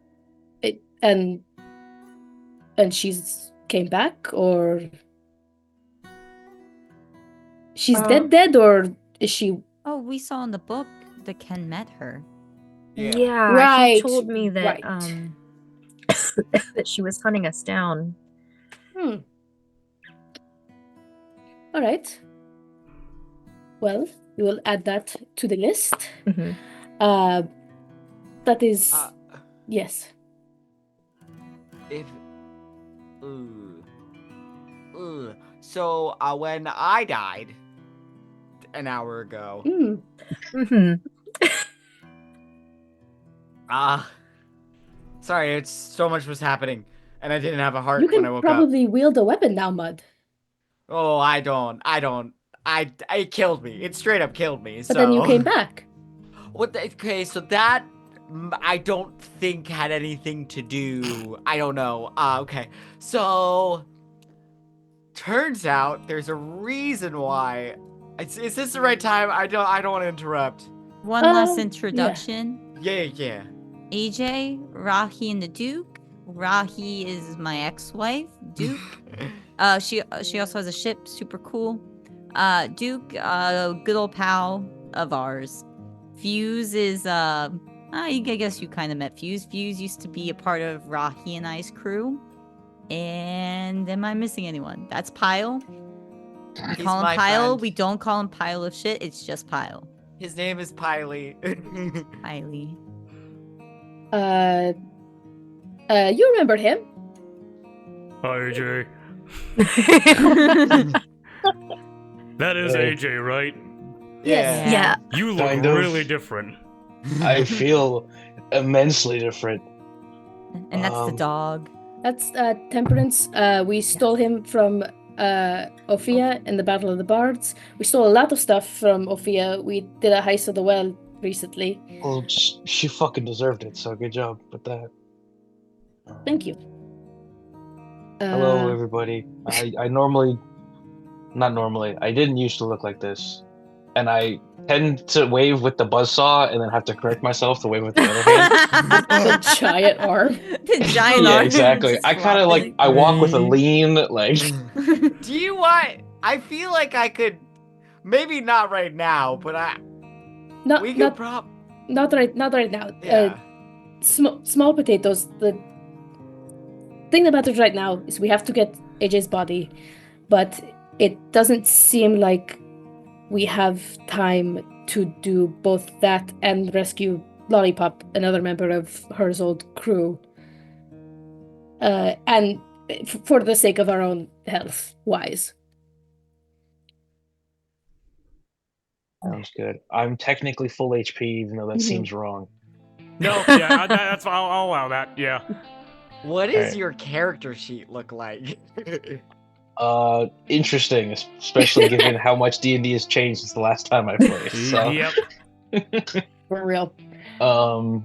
And she's came back, or she's dead, or is she? Oh, we saw in the book that Ken met her. Yeah. He Right, told me that right. that she was hunting us down. All right. Well, we will add that to the list. Mhm. That is yes. If so when I died an hour ago, Mhm. sorry, it's so much was happening, and I didn't have a heart You when can I woke up. probably wield a weapon now, Mud. Oh, I don't. It killed me. It straight up killed me. But then you came back. Okay, so that I don't think had anything to do. I don't know. Okay, so turns out there's a reason why. Is this the right time? I don't want to interrupt. One last Yeah. introduction. Yeah. AJ, Rahi, and the Duke. Rahi is my ex-wife. Duke. She also has a ship. Super cool. Duke, good old pal of ours. Fuse is I guess you kind of met Fuse. Fuse used to be a part of Rahi and I's crew. And am I missing anyone? That's Pyle. We He's call him my Pyle. friend. We don't call him Pile of shit. It's just Pyle. His name is Piley. Piley. You remember him? Hi, AJ. That is Hey. AJ, right? Yeah. Yeah. You look Kind of. really different. I feel immensely different. And that's the dog. That's Temperance. We stole him from Ophia in the Battle of the Bards. We stole a lot of stuff from Ophia. We did a heist of the well recently. Well, she fucking deserved it, so good job with that. Thank you. Hello, everybody. I normally, not normally, I didn't used to look like this. And I tend to wave with the buzzsaw and then have to correct myself to wave with the other hand. The giant arm. The giant Yeah, arm exactly. just I kind of flopping. I walk with a lean, like, Do you want? I feel like I could. Maybe not right now, but Not we could not prop. not right now. Yeah. Small potatoes. The thing that matters right now is we have to get AJ's body, but it doesn't seem like we have time to do both that and rescue Lollipop, another member of her old crew. And for the sake of our own health, wise. sounds good. I'm technically full HP, even though that Mhm. seems wrong. No, yeah, that's I'll allow that. Yeah. What does Alright. your character sheet look like? Interesting, especially given how much D&D has changed since the last time I played. So, Yep. For real. man,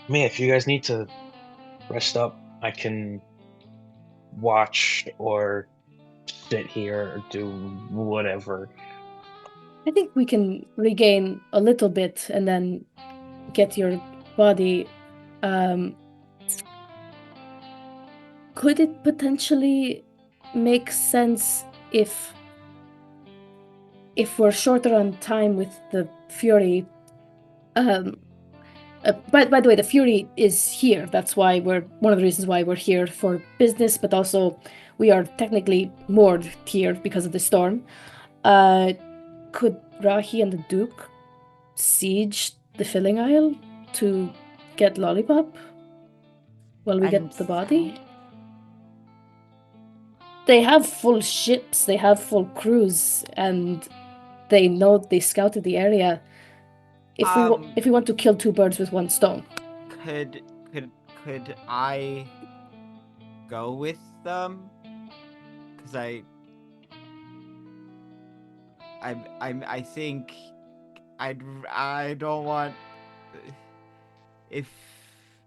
if you guys need to rest up, I can watch or sit here or do whatever. I think we can regain a little bit and then get your body. Could it potentially make sense if we're shorter on time with the Fury? By the way, the Fury is here. That's why we're one of the reasons why we're here for business, but also we are technically moored here because of the storm. Could Rahi and the Duke siege the filling aisle to get Lollipop while we I'm get the body? They have full ships, they have full crews, and they know they scouted the area. If we want to kill two birds with one stone. Could I go with them? Because I think I don't want. If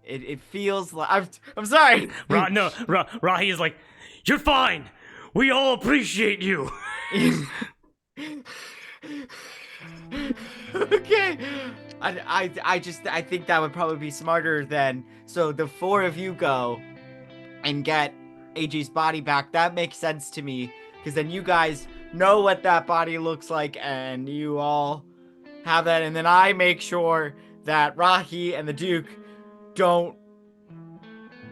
it feels like I'm sorry. Rahi is like, you're fine. We all appreciate you. Okay. I think that would probably be smarter than, so the four of you go and get AJ's body back. That makes sense to me, because then you guys know what that body looks like and you all have that, and then I make sure that Rahi and the Duke don't,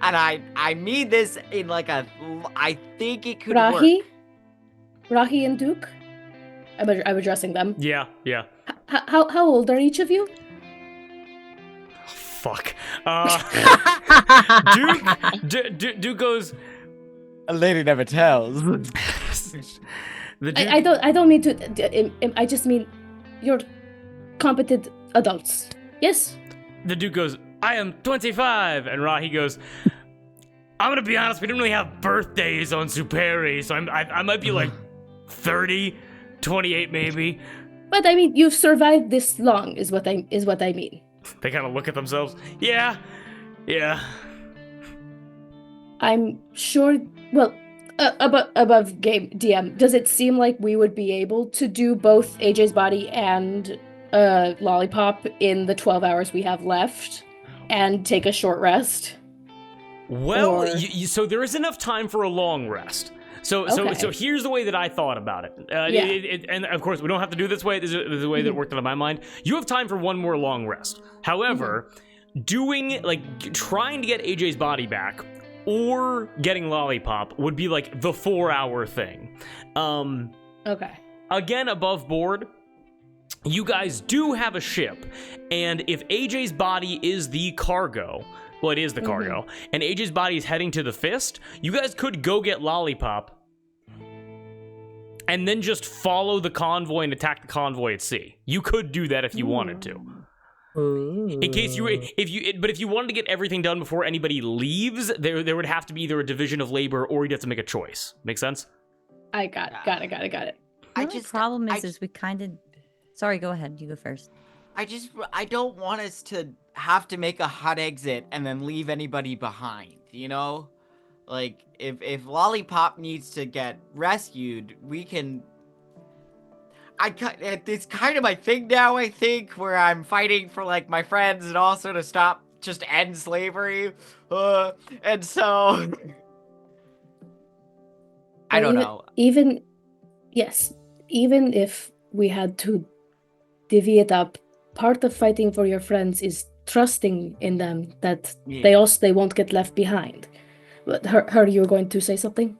and I mean this in like I think it could work. Rahi and Duke? I'm addressing them. Yeah. How old are each of you? Fuck. Duke goes. A lady never tells. I don't mean to. I just mean you're competent adults. Yes. The Duke goes, I am 25, and Rahi goes, I'm gonna be honest, we didn't really have birthdays on Superi, so I might be like 30, 28 maybe. But I mean, you've survived this long, is what I mean. They kind of look at themselves. Yeah. I'm sure. Well, above game DM, does it seem like we would be able to do both AJ's body and Lollipop in the 12 hours we have left, and take a short rest? Well, so there is enough time for a long rest. So here's the way that I thought about it. And of course, we don't have to do this way. This is the way that it worked out in my mind. You have time for one more long rest. However, trying to get AJ's body back or getting Lollipop would be like the 4-hour thing. Okay. Again, above board, you guys do have a ship, and if AJ's body is the cargo, well, it is the cargo, and AJ's body is heading to the Fist, you guys could go get Lollipop and then just follow the convoy and attack the convoy at sea. You could do that if you wanted to. In case if you wanted to get everything done before anybody leaves, there would have to be either a division of labor or you'd have to make a choice. Make sense? I got it. The problem is we kind of. Sorry, go ahead. You go first. I don't want us to have to make a hot exit and then leave anybody behind, you know? Like, if Lollipop needs to get rescued, we can... It's kind of my thing now, I think, where I'm fighting for, like, my friends and also to just end slavery. And so... I don't know. Even if we had to divvy it up, part of fighting for your friends is trusting in them that they won't get left behind. But her, you were going to say something?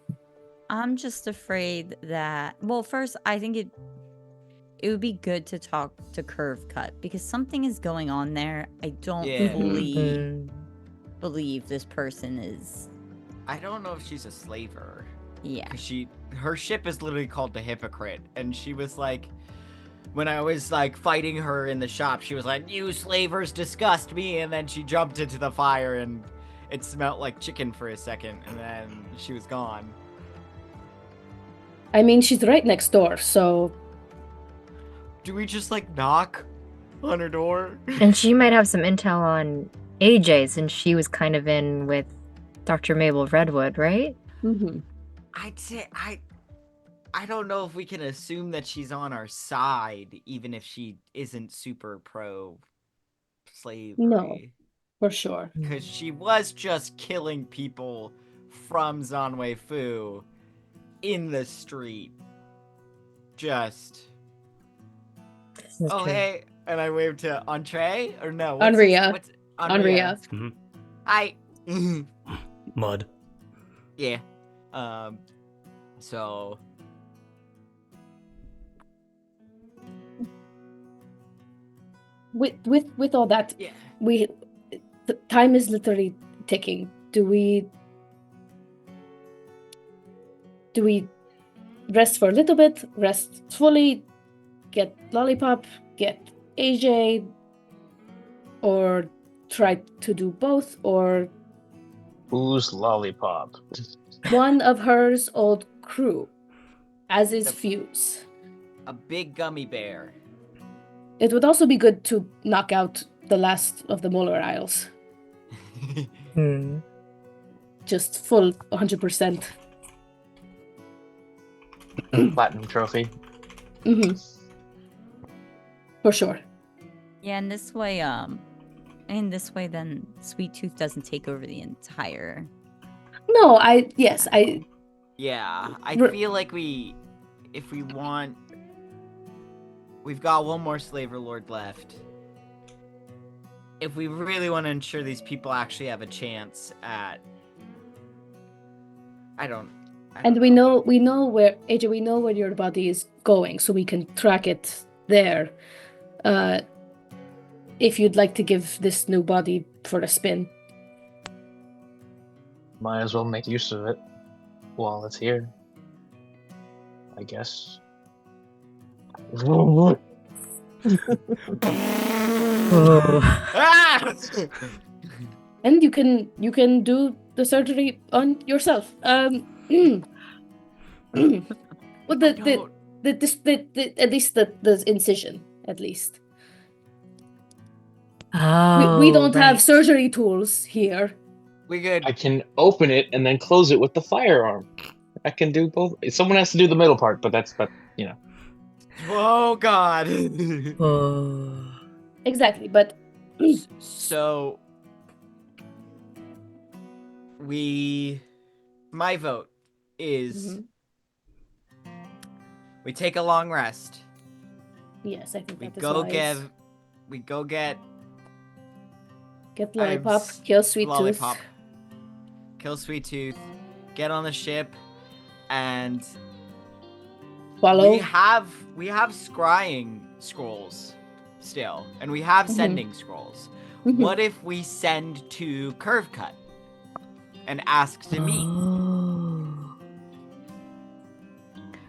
I'm just afraid that. Well, first, I think it would be good to talk to Curve Cut because something is going on there. I don't fully believe this person is. I don't know if she's a slaver. Yeah. Her ship is literally called the Hypocrite, and she was like, when I was like fighting her in the shop, she was like, "You slavers disgust me," and then she jumped into the fire and it smelled like chicken for a second, and then she was gone. I mean, she's right next door, so... Do we just like knock on her door? And she might have some intel on AJ since she was kind of in with Dr. Mabel Redwood, right? Mm-hmm. I'd say I don't know if we can assume that she's on our side, even if she isn't super pro slavery. No, for sure. Because she was just killing people from Zanwei Fu in the street. Just. Oh, true. Hey. And I waved to Entree? Or no? Anria. Anria. Mm-hmm. Mud. Yeah. So. With all that, yeah. The time is literally ticking. Do we Do we rest for a little bit, rest fully, get Lollipop, get AJ, or try to do both, or Who's Lollipop? one of her's old crew, as is Fuse. A big gummy bear. It would also be good to knock out the last of the Molar Isles. Just full 100%. Platinum trophy. Mm-hmm. For sure. Yeah, and this way, then Sweet Tooth doesn't take over the entire. No, Yeah, I R- feel like if we want, we've got one more Slaver Lord left. If we really want to ensure these people actually have a chance at, And we know where AJ, we know where your body is going, so we can track it there. If you'd like to give this new body for a spin. Might as well make use of it while it's here. I guess. Ah! And you can do the surgery on yourself. With the at least the incision, at least. Oh, We don't have right. surgery tools here. We good. I can open it and then close it with the firearm. I can do both. Someone has to do the middle part, but Oh God. Oh. Exactly, but So my vote is we take a long rest. yes, I think We that is go wise. get Get Lollipop, kill Sweet Lollipop, Tooth. kill Sweet Tooth, get on the ship, and Follow. we have scrying scrolls still, and we have sending scrolls. Mhm. What if we send to Curve Cut and ask to meet? Oh.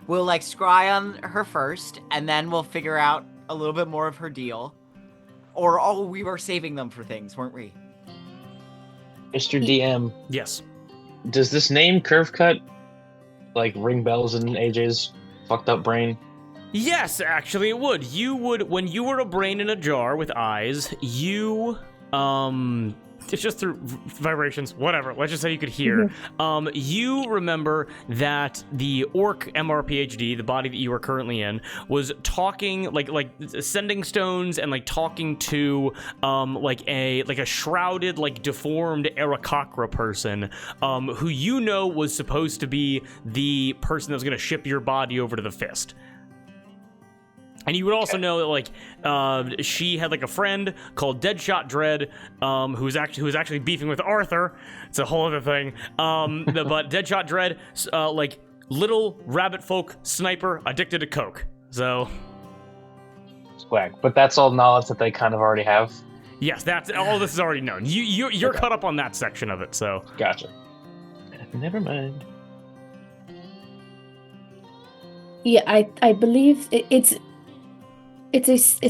We'll scry on her first, and then we'll figure out a little bit more of her deal. Or we were saving them for things, weren't we? Mr. DM, Yes. does this name Curve Cut ring bells in AJ's fucked up brain? Yes, actually, it would. You would, when you were a brain in a jar with eyes, you, it's just through vibrations, whatever. Let's just say you could hear. You remember that the orc MRPhD, the body that you are currently in, was talking, sending stones and talking to, a shrouded, deformed Aarakocra person, who you know was supposed to be the person that was going to ship your body over to the Fist. And you would also know that she had a friend called Deadshot Dread, who was actually beefing with Arthur. It's a whole other thing. But Deadshot Dread, little rabbit folk sniper addicted to coke. So Swag. But that's all knowledge that they kind of already have. yes, that's all. This is already known. You're caught up on that section of it. So Gotcha. Never mind. Yeah, I believe it's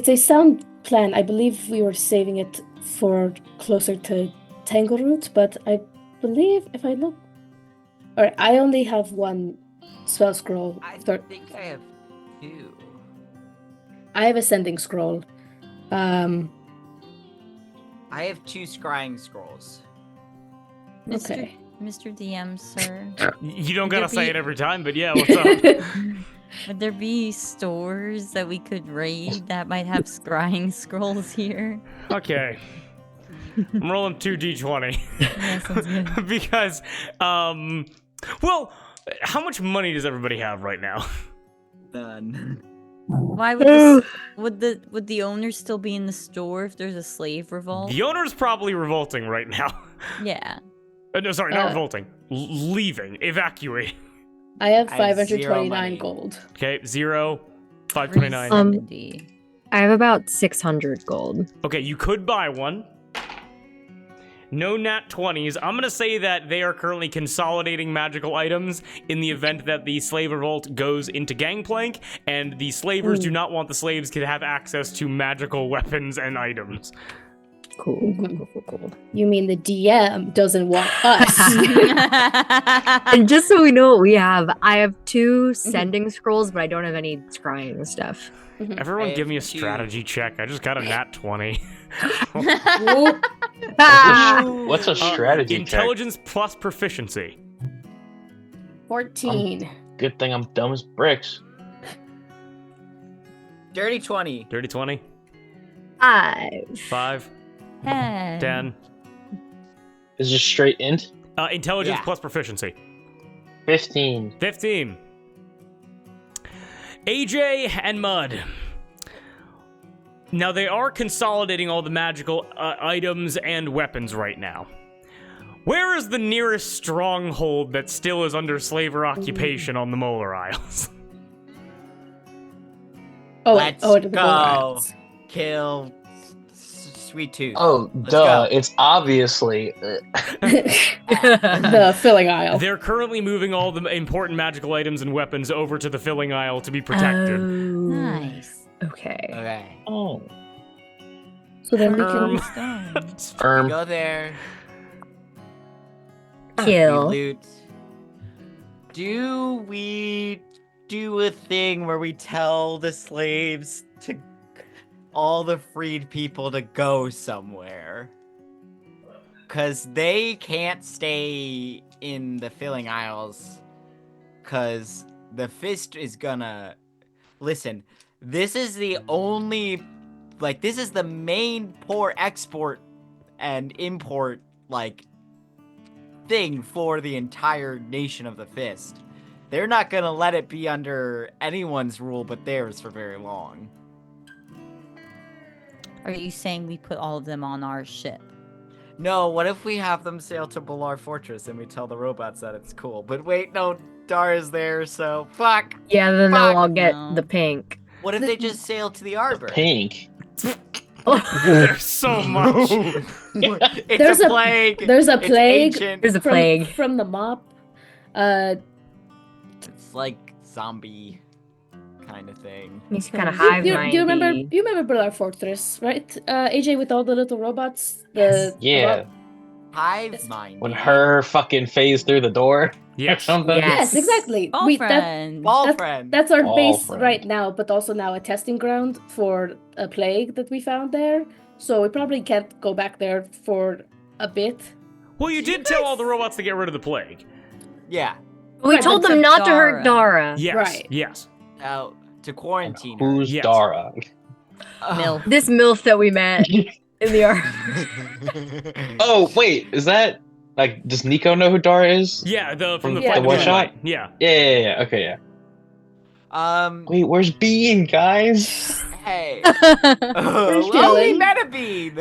a sound plan. I believe we were saving it for closer to Tangleroot, but I believe if I look, alright, I only have one spell scroll. I think I have two. I have a sending scroll. I have two scrying scrolls. Okay. Mr. DM, sir. you don't gotta Would there say be- it every time, but yeah, what's up? Would there be stores that we could raid that might have scrying scrolls here? Okay. I'm rolling 2d20. Yeah, sounds good. Because, well, how much money does everybody have right now? None. Why would would the owner still be in the store if there's a slave revolt? The owner's probably revolting right now. Yeah. No, sorry, not Uh, revolting. Leaving, evacuating. I have I have 529 money. gold. Okay, 0, 529. 370. I have about 600 gold. Okay, you could buy one. No nat 20s. I'm gonna say that they are currently consolidating magical items in the event that the slave revolt goes into Gangplank, and the slavers do not want the slaves to have access to magical weapons and items. Cool. You mean the DM doesn't want us? And just so we know what we have, I have 2 sending scrolls, but I don't have any scrying stuff. Everyone I give me a have two. strategy check. I just got a nat 20. What's a strategy check? Intelligence plus proficiency. 14. Good thing I'm dumb as bricks. Dirty 20. Dirty 20. 5. 5. 10. 10. Is just straight int? Intelligence Yeah. plus proficiency. 15. 15. AJ and Mud. Now, they are consolidating all the magical items and weapons right now. Where is the nearest stronghold that still is under slaver occupation on the Molar Isles? Let's to the go. Borealis. Kill Sweet Tooth. Oh, Let's duh. go. It's obviously. The filling aisle. They're currently moving all the important magical items and weapons over to the filling aisle to be protected. Nice. Okay. Okay. Oh. So then we can. Stone. Go there. Kill. We loot. Do we do a thing where we tell the slaves to all the freed people to go somewhere? Cause they can't stay in the filling aisles. Cause the fist is gonna listen. This is the only this is the main export and import thing for the entire nation of the fist. They're not gonna let it be under anyone's rule but theirs for very long. Are you saying we put all of them on our ship? No, what if we have them sail to Balar Fortress and we tell the robots that it's cool? But wait, no, Dara's there, so fuck. Yeah, then Fuck. they'll all get No. the pink. What if they just sail to the arbor? Pink. There's so much. It's There's a a- plague. there's a It's plague. ancient. There's a plague. From the mop. It's like zombie kind of thing. Makes you kind of Do hive you mindy. remember Balar Fortress, right? AJ with all the little robots. Yeah. Hive mind. When her fucking phased through the door or Yes. something. Yes. Yes, exactly. Ball friend. Ball friend. That's our Ball base friend. right now, but also now a testing ground for a plague that we found there. So we probably can't go back there for a bit. Well, you did tell all the robots to get rid of the plague. Yeah. We Right, told but them to not to hurt Dara. Dara. Yes. Right. Yes. To quarantine her. Who's Yes. Dara? Milk. This MILF that we met in the art. Oh, wait. Is that. Does Nico know who Dara is? Yeah, from the Yeah. fight The with one shot? Light. Yeah. Yeah. Okay, yeah. Wait, where's Bean, guys? Hey. Where's Well, we Dylan? met a bean.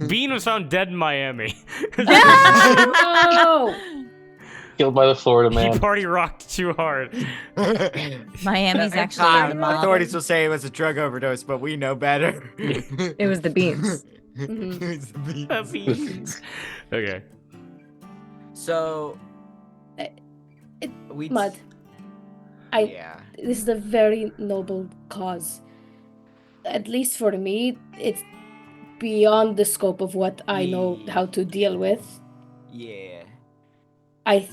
Bean was found dead in Miami. Oh, Killed by the Florida He man. party rocked too hard. Miami's In actually time, our mom. authorities will say it was a drug overdose, but we know better. It was the beans. Mhm. It was the beans. Okay. So, we Mud. Yeah. This is a very noble cause. At least for me, it's beyond the scope of what I know how to deal with. Yeah. I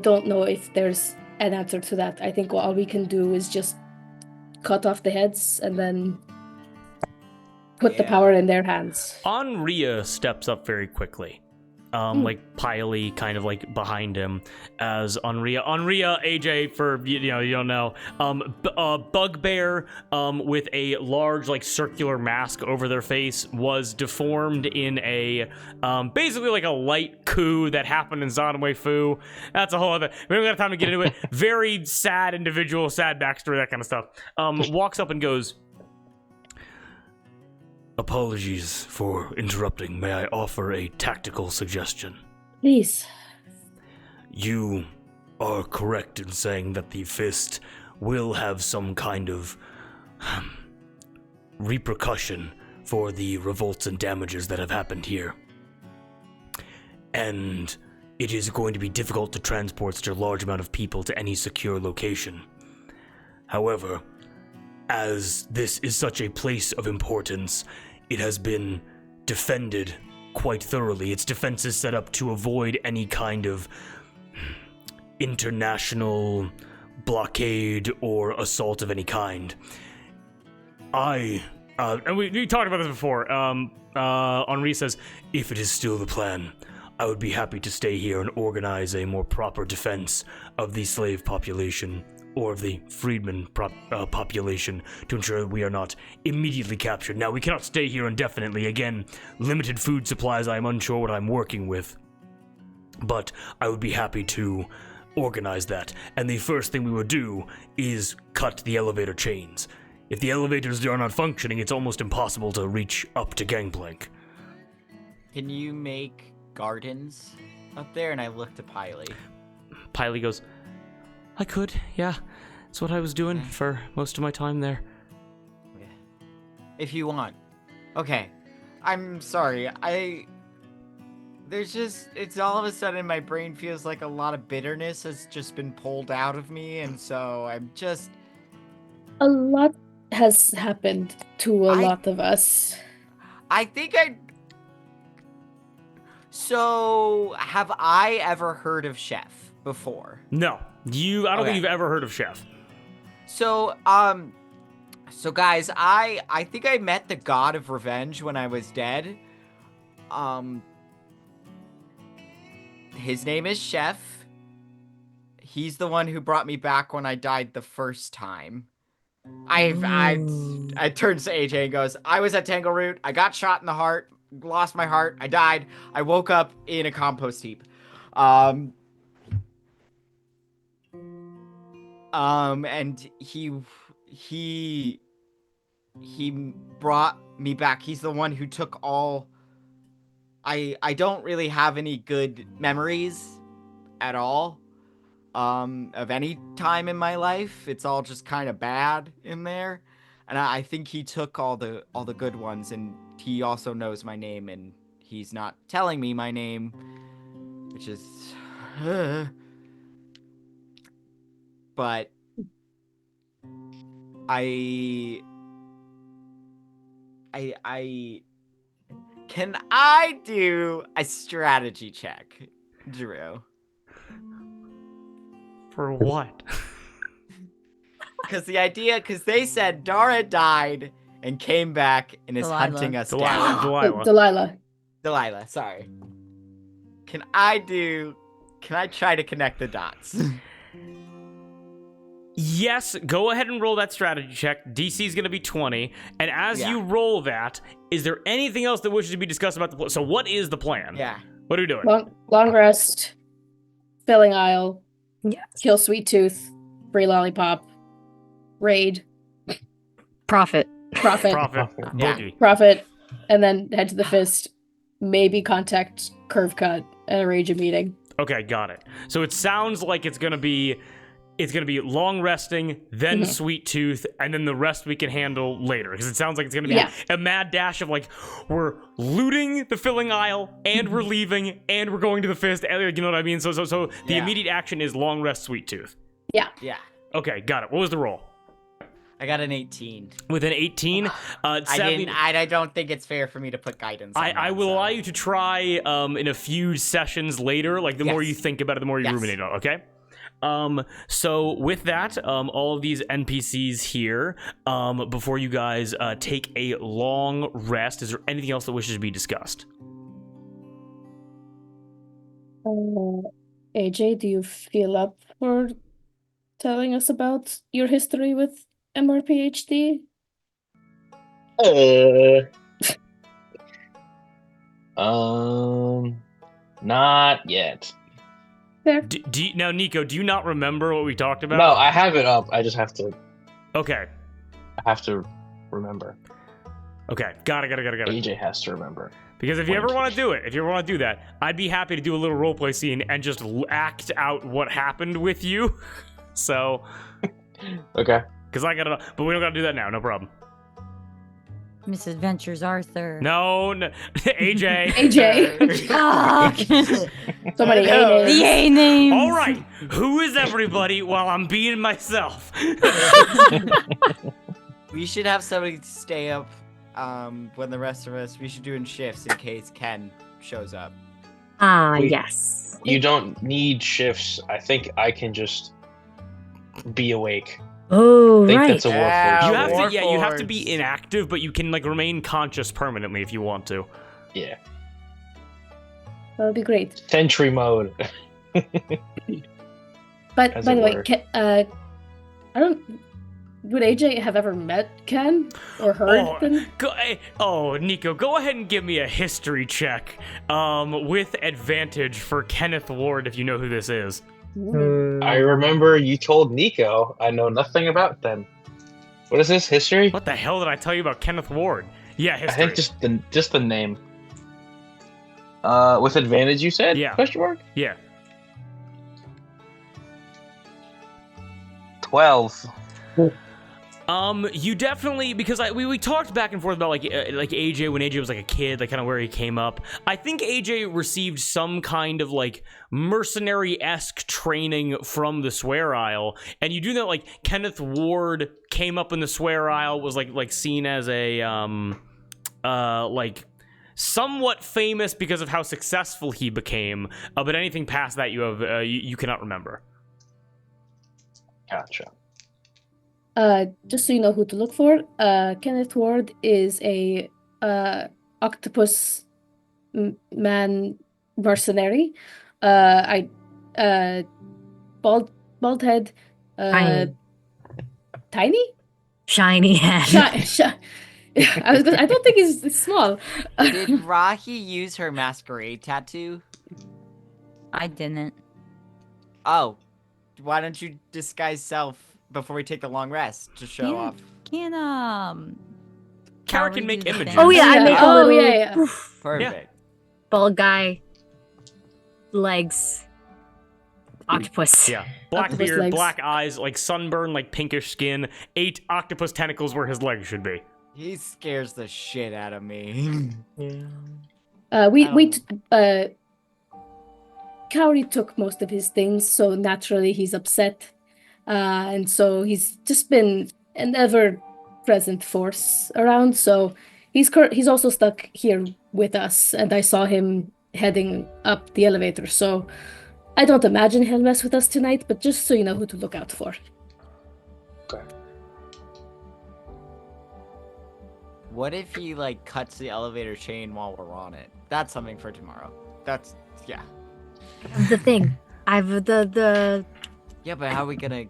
don't know if there's an answer to that. I think all we can do is just cut off the heads and then put the Yeah. power in their hands. Anria steps up very quickly. Piley kind of behind him as Anria, AJ for you don't know, Bugbear with a large circular mask over their face was deformed in a basically a light coup that happened in Zanwe Fu. That's a whole other. We don't got time to get into it. Very sad individual, sad backstory, that kind of stuff. Walks up and goes, "Apologies for interrupting. May I offer a tactical suggestion?" Please. You are correct in saying that the fist will have some kind of repercussion for the revolts and damages that have happened here. And it is going to be difficult to transport such a large amount of people to any secure location. However, as this is such a place of importance, it has been defended quite thoroughly. Its defense is set up to avoid any kind of international blockade or assault of any kind. And we talked about this before. Henri says, if it is still the plan, I would be happy to stay here and organize a more proper defense of the slave population or of the freedman population to ensure that we are not immediately captured. Now, we cannot stay here indefinitely. Again, limited food supplies, I am unsure what I'm working with. But I would be happy to organize that. And the first thing we would do is cut the elevator chains. If the elevators are not functioning, it's almost impossible to reach up to Gangplank. Can you make gardens up there? And I look to Piley. Piley goes, I could, yeah. That's what I was doing for most of my time there. Yeah. If you want. Okay. I'm sorry. It's all of a sudden my brain feels like a lot of bitterness has just been pulled out of me, and so I'm just... A lot has happened to a lot of us. So, have I ever heard of Chef before? No. I don't think you've ever heard of Chef. So guys, I think I met the god of revenge when I was dead. His name is Chef. He's the one who brought me back when I died the first time. I turns to AJ and goes, I was at Tangleroot, I got shot in the heart, lost my heart, I died, I woke up in a compost heap. And he brought me back. He's the one who took all... I don't really have any good memories at all, of any time in my life. It's all just kind of bad in there. And I think he took all the good ones, and he also knows my name, and he's not telling me my name, which is... But can I do a strategy check, Drew? For what? Because they said Dara died and came back and is Delilah. hunting us down. Delilah. Sorry. Can I try to connect the dots? Yes, go ahead and roll that strategy check. DC is going to be 20. And as you roll that, is there anything else that wishes to be discussed about the plan? So what is the plan? Yeah. What are we doing? Long rest, filling aisle, Yes. kill Sweet Tooth, free lollipop, raid, Profit. profit, Yeah. Boogie. profit, and then head to the fist. Maybe contact Curve Cut and arrange a meeting. Okay, got it. So it sounds like it's gonna be long resting, then Sweet Tooth, and then the rest we can handle later. Because it sounds like it's gonna be a mad dash of like, we're looting the filling aisle, and we're leaving, and we're going to the fist. And, you know what I mean? So the immediate action is long rest, Sweet Tooth. Yeah. Okay, got it. What was the roll? I got an 18. With an 18, sadly, I don't think it's fair for me to put guidance on I will allow you to try in a few sessions later. Like the more you think about it, the more you ruminate on it, okay? So with that, all of these NPCs here, before you guys take a long rest, is there anything else that wishes to be discussed? AJ, do you feel up for telling us about your history with MRPHD? Not yet. Now, Nico, do you not remember what we talked about? No, I have it up. I just have to. Okay. I have to remember. Okay, got it. AJ has to remember. Because if you ever want to do it, if you ever want to do that, I'd be happy to do a little roleplay scene and just act out what happened with you. So. Okay. Because I got it, but we don't got to do that now. No problem. Misadventures Arthur. No, AJ. AJ. Fuck. So many A The names. A names. All right, who is everybody while I'm being myself? We should have somebody stay up when the rest of us, we should do in shifts in case Ken shows up. Wait. Yes. You don't need shifts. I think I can just be awake. Oh, I think right. that's a Yeah. You warforged. have to, War yeah, you have to Force. be inactive, but you can like remain conscious permanently if you want to. Yeah. That would be great. Sentry mode. But As by it the way, were. I don't. Would AJ have ever met Ken or heard them? Nico, go ahead and give me a history check, with advantage for Kenneth Ward if you know who this is. I remember you told Nico. I know nothing about them. What is this? History? What the hell did I tell you about Kenneth Ward? Yeah, I history. think just the name. With advantage, you said? Yeah. Question mark? Yeah. 12. You definitely, because we talked back and forth about like AJ when AJ was like a kid, like kind of where he came up. I think AJ received some kind of like mercenary-esque training from the Swear Isle, and you do know like Kenneth Ward came up in the Swear Isle, was like seen as a like somewhat famous because of how successful he became. But anything past that, you have you cannot remember. Gotcha. Just so you know who to look for, Kenneth Ward is a octopus man mercenary. Bald head, Tiny. tiny. Shiny head. I don't think he's small. Did Rahi use her masquerade tattoo? I didn't. Oh, why don't you disguise self before we take the long rest to show off? Can Kara we can make do the images. thing? Oh yeah, I Yeah. make a Oh, little yeah. poof, Perfect. bald guy, legs, octopus. Yeah. Black Octopus beard, legs. black eyes, like sunburn, like pinkish skin, 8 octopus tentacles where his legs should be. He scares the shit out of me. Kaori took most of his things, so naturally he's upset. And so he's just been an ever-present force around. So he's also stuck here with us, and I saw him heading up the elevator. So I don't imagine he'll mess with us tonight, but just so you know who to look out for. Okay. What if he like cuts the elevator chain while we're on it? That's something for tomorrow. That's yeah. The thing. I've the Yeah, but how are we gonna?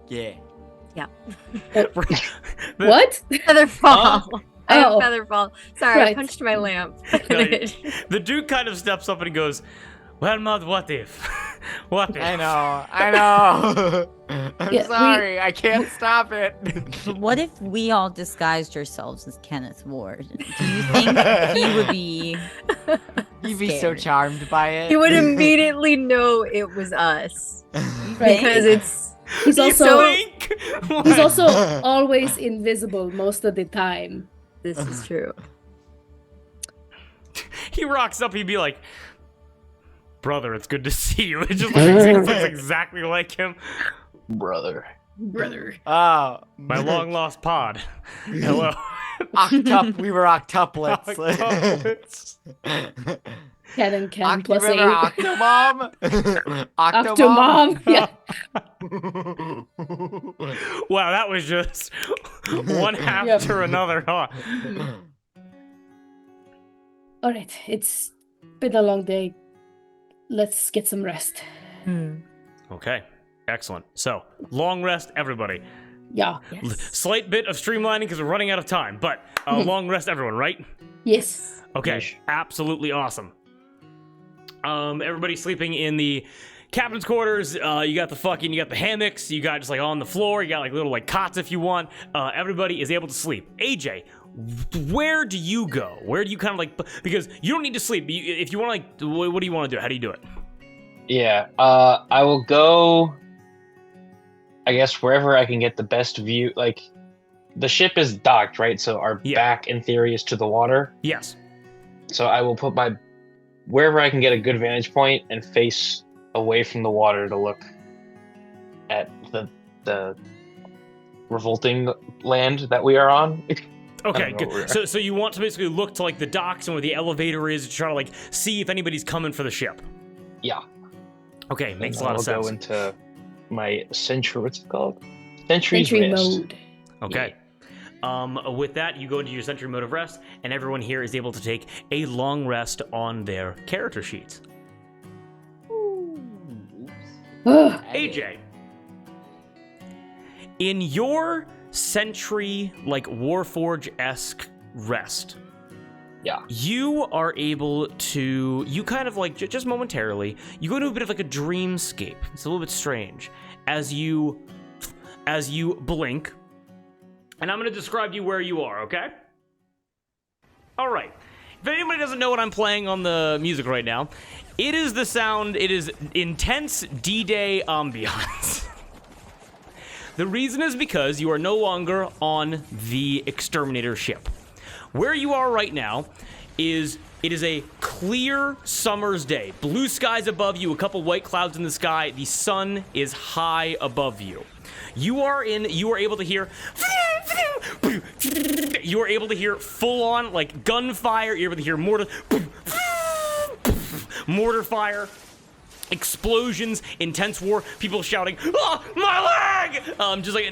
Yeah. What? feather fall. I have Oh. feather fall. Sorry, I Right. punched my lamp. The dude kind of steps up and goes, "Well, Mud, what if? What if?" I know. I'm Yeah, sorry. I can't stop it. But what if we all disguised ourselves as Kenneth Ward? Do you think he would be? You'd be so scared? charmed by it. He would immediately know it was us Right. because it's He's You also think? he's also always invisible most of the time. this is true. He rocks up. He'd be like, "Brother, it's good to see you." It just looks exactly like him. Brother. Brother. Oh, My long lost pod. Hello. We were octuplets. Ken and Ken plus Remember 8. Octomom? Octomom. Yeah. Wow, that was just one Yep. after another, huh? All right. It's been a long day. Let's get some rest. Okay, excellent. So, long rest, everybody. Yeah. Slight bit of streamlining because we're running out of time, but long rest, everyone, right? Yes. Okay, Yeesh. absolutely awesome. Everybody sleeping in the captain's quarters. You got the hammocks. You got just like on the floor. You got like little like cots if you want. Everybody is able to sleep. AJ, where do you go? Where do you kind of like, because you don't need to sleep. If you want to like, what do you want to do? How do you do it? Yeah. I will go. I guess wherever I can get the best view. Like, the ship is docked, right? So our back, in theory, is to the water. Yes. So I will put my wherever I can get a good vantage point and face away from the water to look at the revolting land that we are on. Okay, good. So you want to basically look to like the docks and where the elevator is to try to like see if anybody's coming for the ship. Yeah. Okay, makes a lot of sense. I'll go into my sentry. What's it called? Sentry mode. Okay. With that, you go into your sentry mode of rest, and everyone here is able to take a long rest on their character sheets. AJ, in your sentry, like Warforge-esque rest, you are able to, you kind of like, just momentarily, you go into a bit of like a dreamscape. It's a little bit strange. As you blink, and I'm going to describe you where you are, okay? All right. If anybody doesn't know what I'm playing on the music right now, it is the sound, it is intense D-Day ambiance. The reason is because you are no longer on the exterminator ship. Where you are right now is, it is a clear summer's day. Blue skies above you, a couple white clouds in the sky. The sun is high above you. You are able to hear full on like gunfire. You're able to hear mortar fire, explosions, intense war, people shouting, "Oh, my leg!" Just like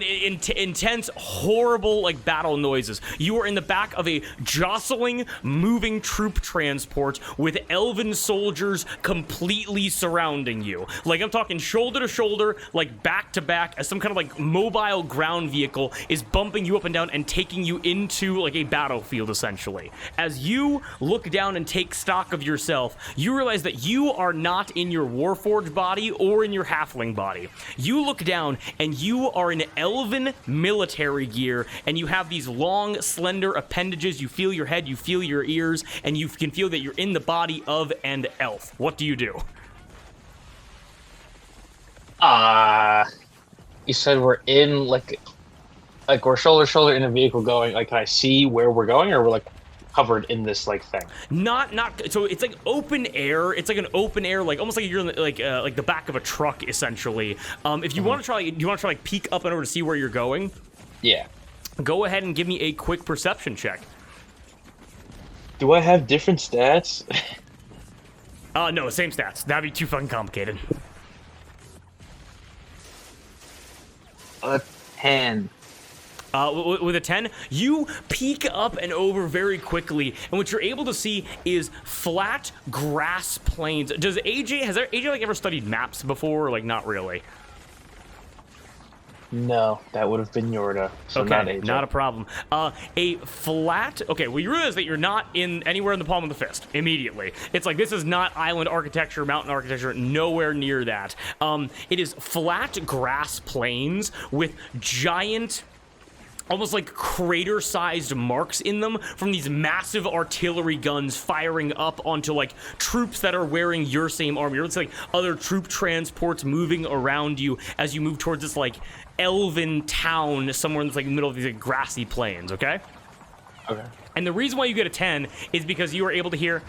intense, horrible like battle noises. You are in the back of a jostling, moving troop transport with elven soldiers completely surrounding you. Like I'm talking shoulder to shoulder, like back to back, as some kind of like mobile ground vehicle is bumping you up and down and taking you into like a battlefield essentially. As you look down and take stock of yourself, you realize that you are not in your Warforged body or in your halfling body. You look down and you are in elven military gear, and you have these long, slender appendages. You feel your head, you feel your ears, and you can feel that you're in the body of an elf. What do you do? You said we're in like we're shoulder to shoulder in a vehicle going. Like, can I see where we're going, or we're like covered in this like thing? Not so it's like open air. It's like an open air, like almost like you're in like the back of a truck essentially. If you want to try, like peek up and over to see where you're going. Yeah. Go ahead and give me a quick perception check. Do I have different stats? No, same stats. That'd be too fucking complicated. 10. With a 10, you peek up and over very quickly, and what you're able to see is flat grass plains. Has AJ like ever studied maps before, or like not really? No, that would have been Yorda. So okay, not AJ. Not a problem. A flat. Okay, well you realize that you're not in anywhere in the palm of the fist immediately. It's like this is not island architecture, mountain architecture, nowhere near that. It is flat grass plains with giant, almost like crater-sized marks in them from these massive artillery guns firing up onto like troops that are wearing your same armor. It's like other troop transports moving around you as you move towards this like elven town somewhere in this like middle of these like, grassy plains. Okay. Okay. And the reason why you get a 10 is because you are able to hear,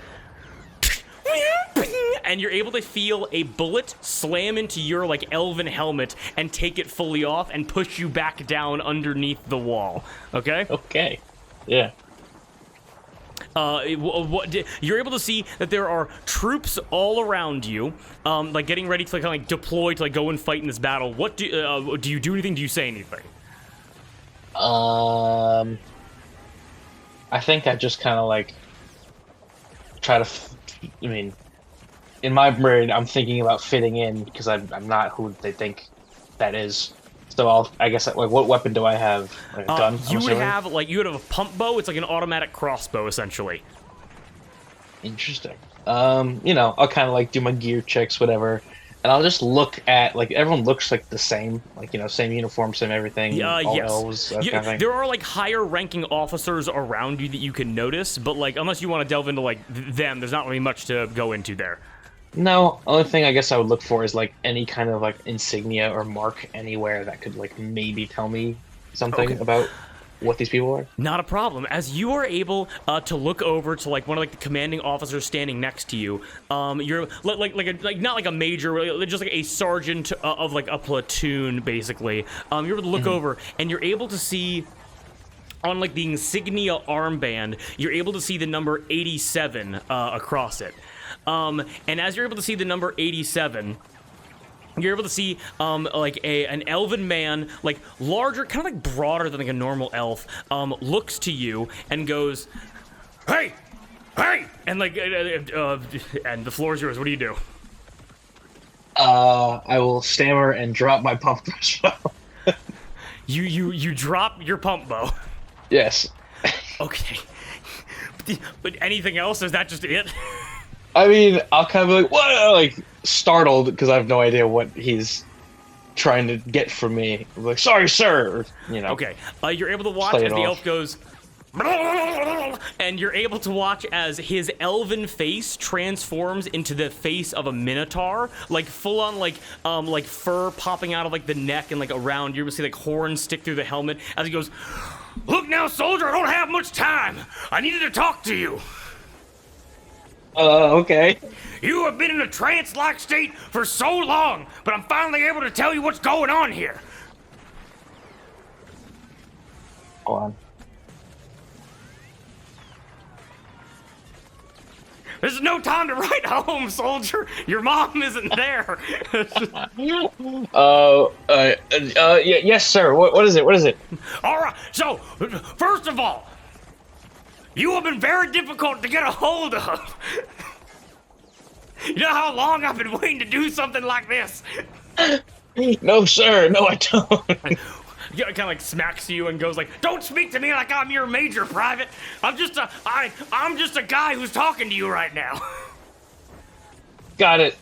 and you're able to feel a bullet slam into your like elven helmet and take it fully off and push you back down underneath the wall. Okay? Okay. Yeah. You're able to see that there are troops all around you, like getting ready to like, kind of, like deploy to like go and fight in this battle. What do you do anything? Do you say anything? I think I just kind of like try to. I mean, in my brain, I'm thinking about fitting in because I'm not who they think that is. So I guess like what weapon do I have? Like a gun? You would have a pump bow. It's like an automatic crossbow essentially. Interesting. I'll kind of like do my gear checks, whatever, and I'll just look at like everyone looks like the same, like same uniform, same everything. All yes. elves, kind of thing. There are like higher ranking officers around you that you can notice, but like unless you want to delve into like them, there's not really much to go into there. No, only thing I guess I would look for is like any kind of like insignia or mark anywhere that could like maybe tell me something about. what these people are? Not a problem. As you are able to look over to like one of like the commanding officers standing next to you, you're like not like a major, just like a sergeant of like a platoon, basically. You're able to look over, and you're able to see on like the insignia armband, you're able to see the number 87 across it. And as you're able to see the number 87. You're able to see, like an elven man, like larger, kind of like broader than like a normal elf, looks to you and goes, "Hey, hey!" And like, and the floor is yours. What do you do? I will stammer and drop my pump crossbow. You drop your pump bow. Yes. Okay. But anything else? Is that just it? I mean, I'll kind of be like, what? Like, startled, because I have no idea what he's trying to get from me. I'm like, sorry, sir. Or, you know. Okay. You're able to watch Play as it the off. elf goes, and you're able to watch as his elven face transforms into the face of a minotaur, like full on like fur popping out of like the neck and like around. You're able to see like horns stick through the helmet as he goes, "Look now, soldier, I don't have much time. I needed to talk to you. Okay. You have been in a trance-like state for so long, but I'm finally able to tell you what's going on here." Hold on. This is no time to write home, soldier. Your mom isn't there. Yes, sir. What is it? What is it? All right, so, first of all, you have been very difficult to get a hold of. You know how long I've been waiting to do something like this? No, sir. No, I don't. He kind of like smacks you and goes like, "Don't speak to me like I'm your major private. I'm just a guy who's talking to you right now." Got it.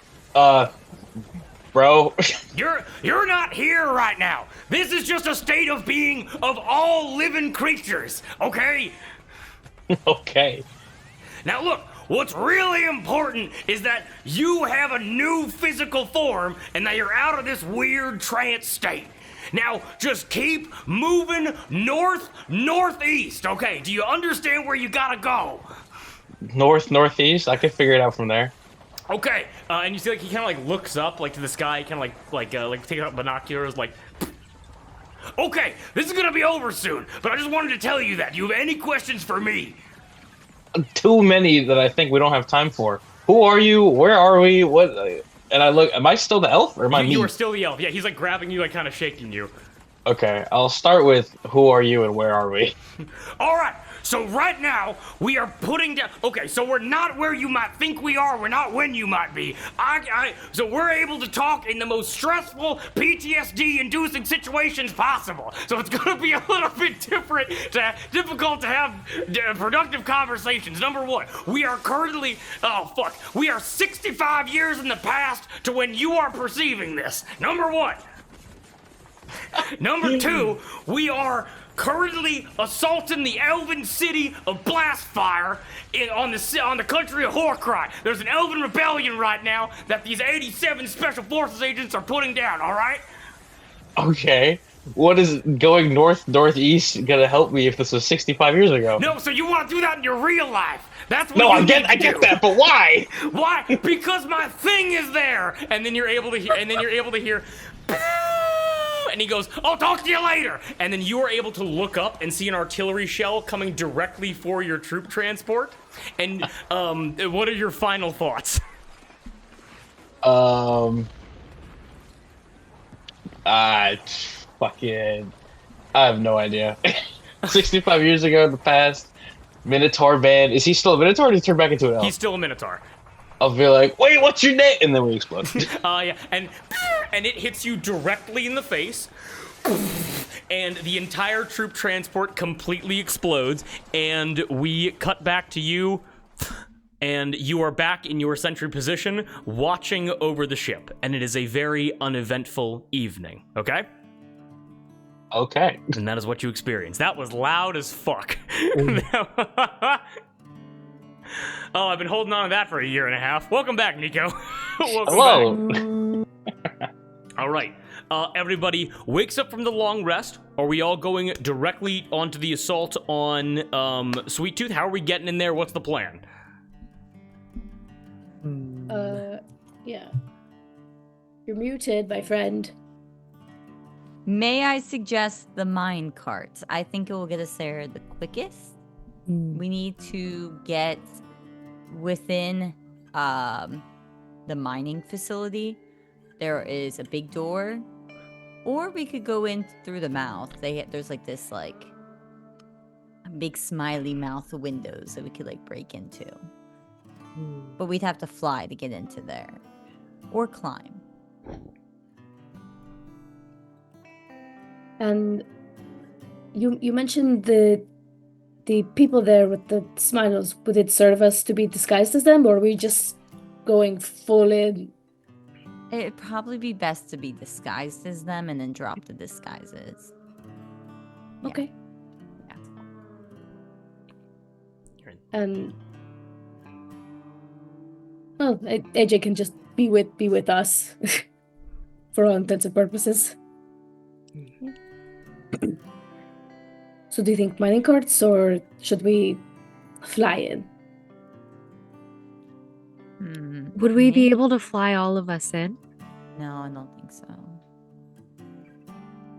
Bro. You're not here right now. This is just a state of being of all living creatures, okay? Okay. Now look, what's really important is that you have a new physical form and that you're out of this weird trance state. Now, just keep moving northeast, okay? Do you understand where you gotta go? Northeast. I can figure it out from there. Okay, and you see like he kind of like looks up like to the sky, kind of like taking out binoculars, like. Okay, this is gonna be over soon, but I just wanted to tell you that. Do you have any questions for me? Too many that I think we don't have time for. Who are you? Where are we? What? And I look. Am I still the elf, or am I me? You are still the elf. Yeah, he's like grabbing you, like kind of shaking you. Okay, I'll start with who are you and where are we? All right. So right now we are putting down. Okay, so we're not where you might think we are. We're not when you might be. So we're able to talk in the most stressful, PTSD-inducing situations possible. So it's gonna be a little bit difficult to have productive conversations. Number one, we are currently. Oh fuck. We are 65 years in the past to when you are perceiving this. Number one. Number two, we are currently assaulting the elven city of Blastfire on the country of Horcry. There's an elven rebellion right now that these 87 special forces agents are putting down, all right? Okay. What is going northeast gonna help me if this was 65 years ago? No, so you want to do that in your real life. That's what No, you I need get to do. that, but why? Why? Because my thing is there. And then you're able to hear and he goes, "I'll talk to you later." And then you are able to look up and see an artillery shell coming directly for your troop transport. And what are your final thoughts? I have no idea. 65 years ago in the past, Minotaur man. Is he still a Minotaur or did he turn back into an elf? He's still a Minotaur. I'll be like, wait, what's your name? And then we explode. Yeah, and it hits you directly in the face, and the entire troop transport completely explodes, and we cut back to you, and you are back in your sentry position, watching over the ship, and it is a very uneventful evening, okay? Okay. And that is what you experience. That was loud as fuck. Oh, I've been holding on to that for a year and a half. Welcome back, Nico. Welcome Hello. back. All right. everybody wakes up from the long rest. Are we all going directly onto the assault on Sweet Tooth? How are we getting in there? What's the plan? Yeah. You're muted, my friend. May I suggest the mine carts? I think it will get us there the quickest. We need to get within the mining facility. There is a big door, or we could go in through the mouth. There's like this like a big smiley mouth windows that we could like break into. But we'd have to fly to get into there, or climb. And you mentioned the people there with the smiles. Would it serve us to be disguised as them, or are we just going full in? It'd probably be best to be disguised as them and then drop the disguises. Yeah. Okay. Yeah. And well, AJ can just be with us for all intents and purposes. So do you think mining carts, or should we fly in? Would we be able to fly all of us in? No, I don't think so.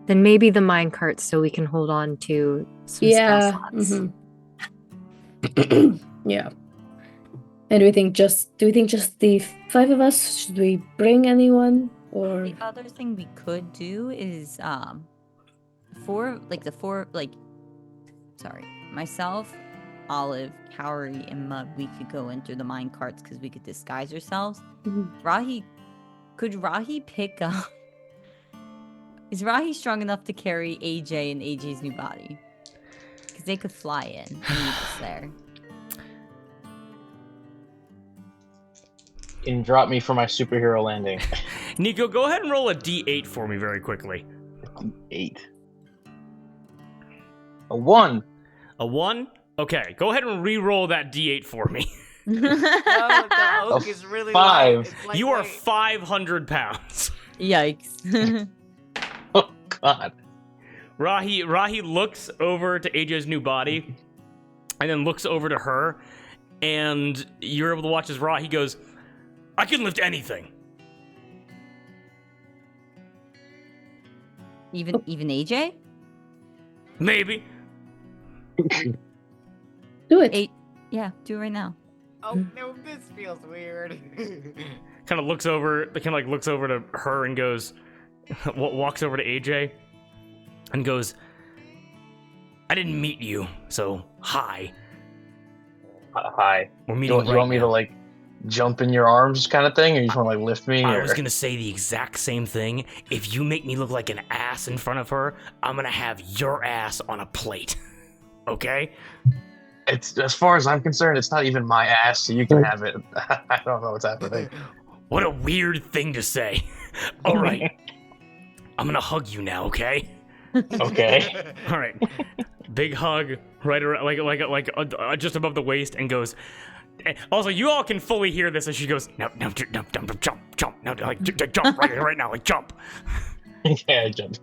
Then maybe the mine carts so we can hold on to some spell slots. Yeah. And do we think just the 5 of us? Should we bring anyone, or The other thing we could do is myself, Olive, Cowrie, and Mud, we could go in through the mine carts because we could disguise ourselves. Could Rahi pick up? Is Rahi strong enough to carry AJ and AJ's new body? Because they could fly in and meet us there. Can drop me for my superhero landing. Nico, go ahead and roll a d8 for me very quickly. 8. A 1. A 1? Okay, go ahead and re-roll that d8 for me. No, the oak is really 5. light. It's You are lightweight. 500 pounds. Yikes. Oh God. Rahi looks over to AJ's new body, and then looks over to her, and you're able to watch as Rahi goes, I can lift anything. Even AJ? Maybe. do it? Yeah, do it right now. Oh no, this feels weird. Kind of looks over to her and goes, walks over to AJ, and goes, I didn't meet you, so hi. Hi. We're You meeting want, right you want me now. to like jump in your arms kind of thing, or you just want to like lift me? I or- was gonna say the exact same thing. If you make me look like an ass in front of her, I'm gonna have your ass on a plate. Okay? It's, as far as I'm concerned, it's not even my ass, so you can have it. I don't know what's happening. What a weird thing to say. All right. I'm gonna hug you now, okay? Okay. All right. Big hug, right around, just above the waist, and goes. Also, you all can fully hear this as she goes. No, jump, now, like jump right now, like jump. Yeah, jump.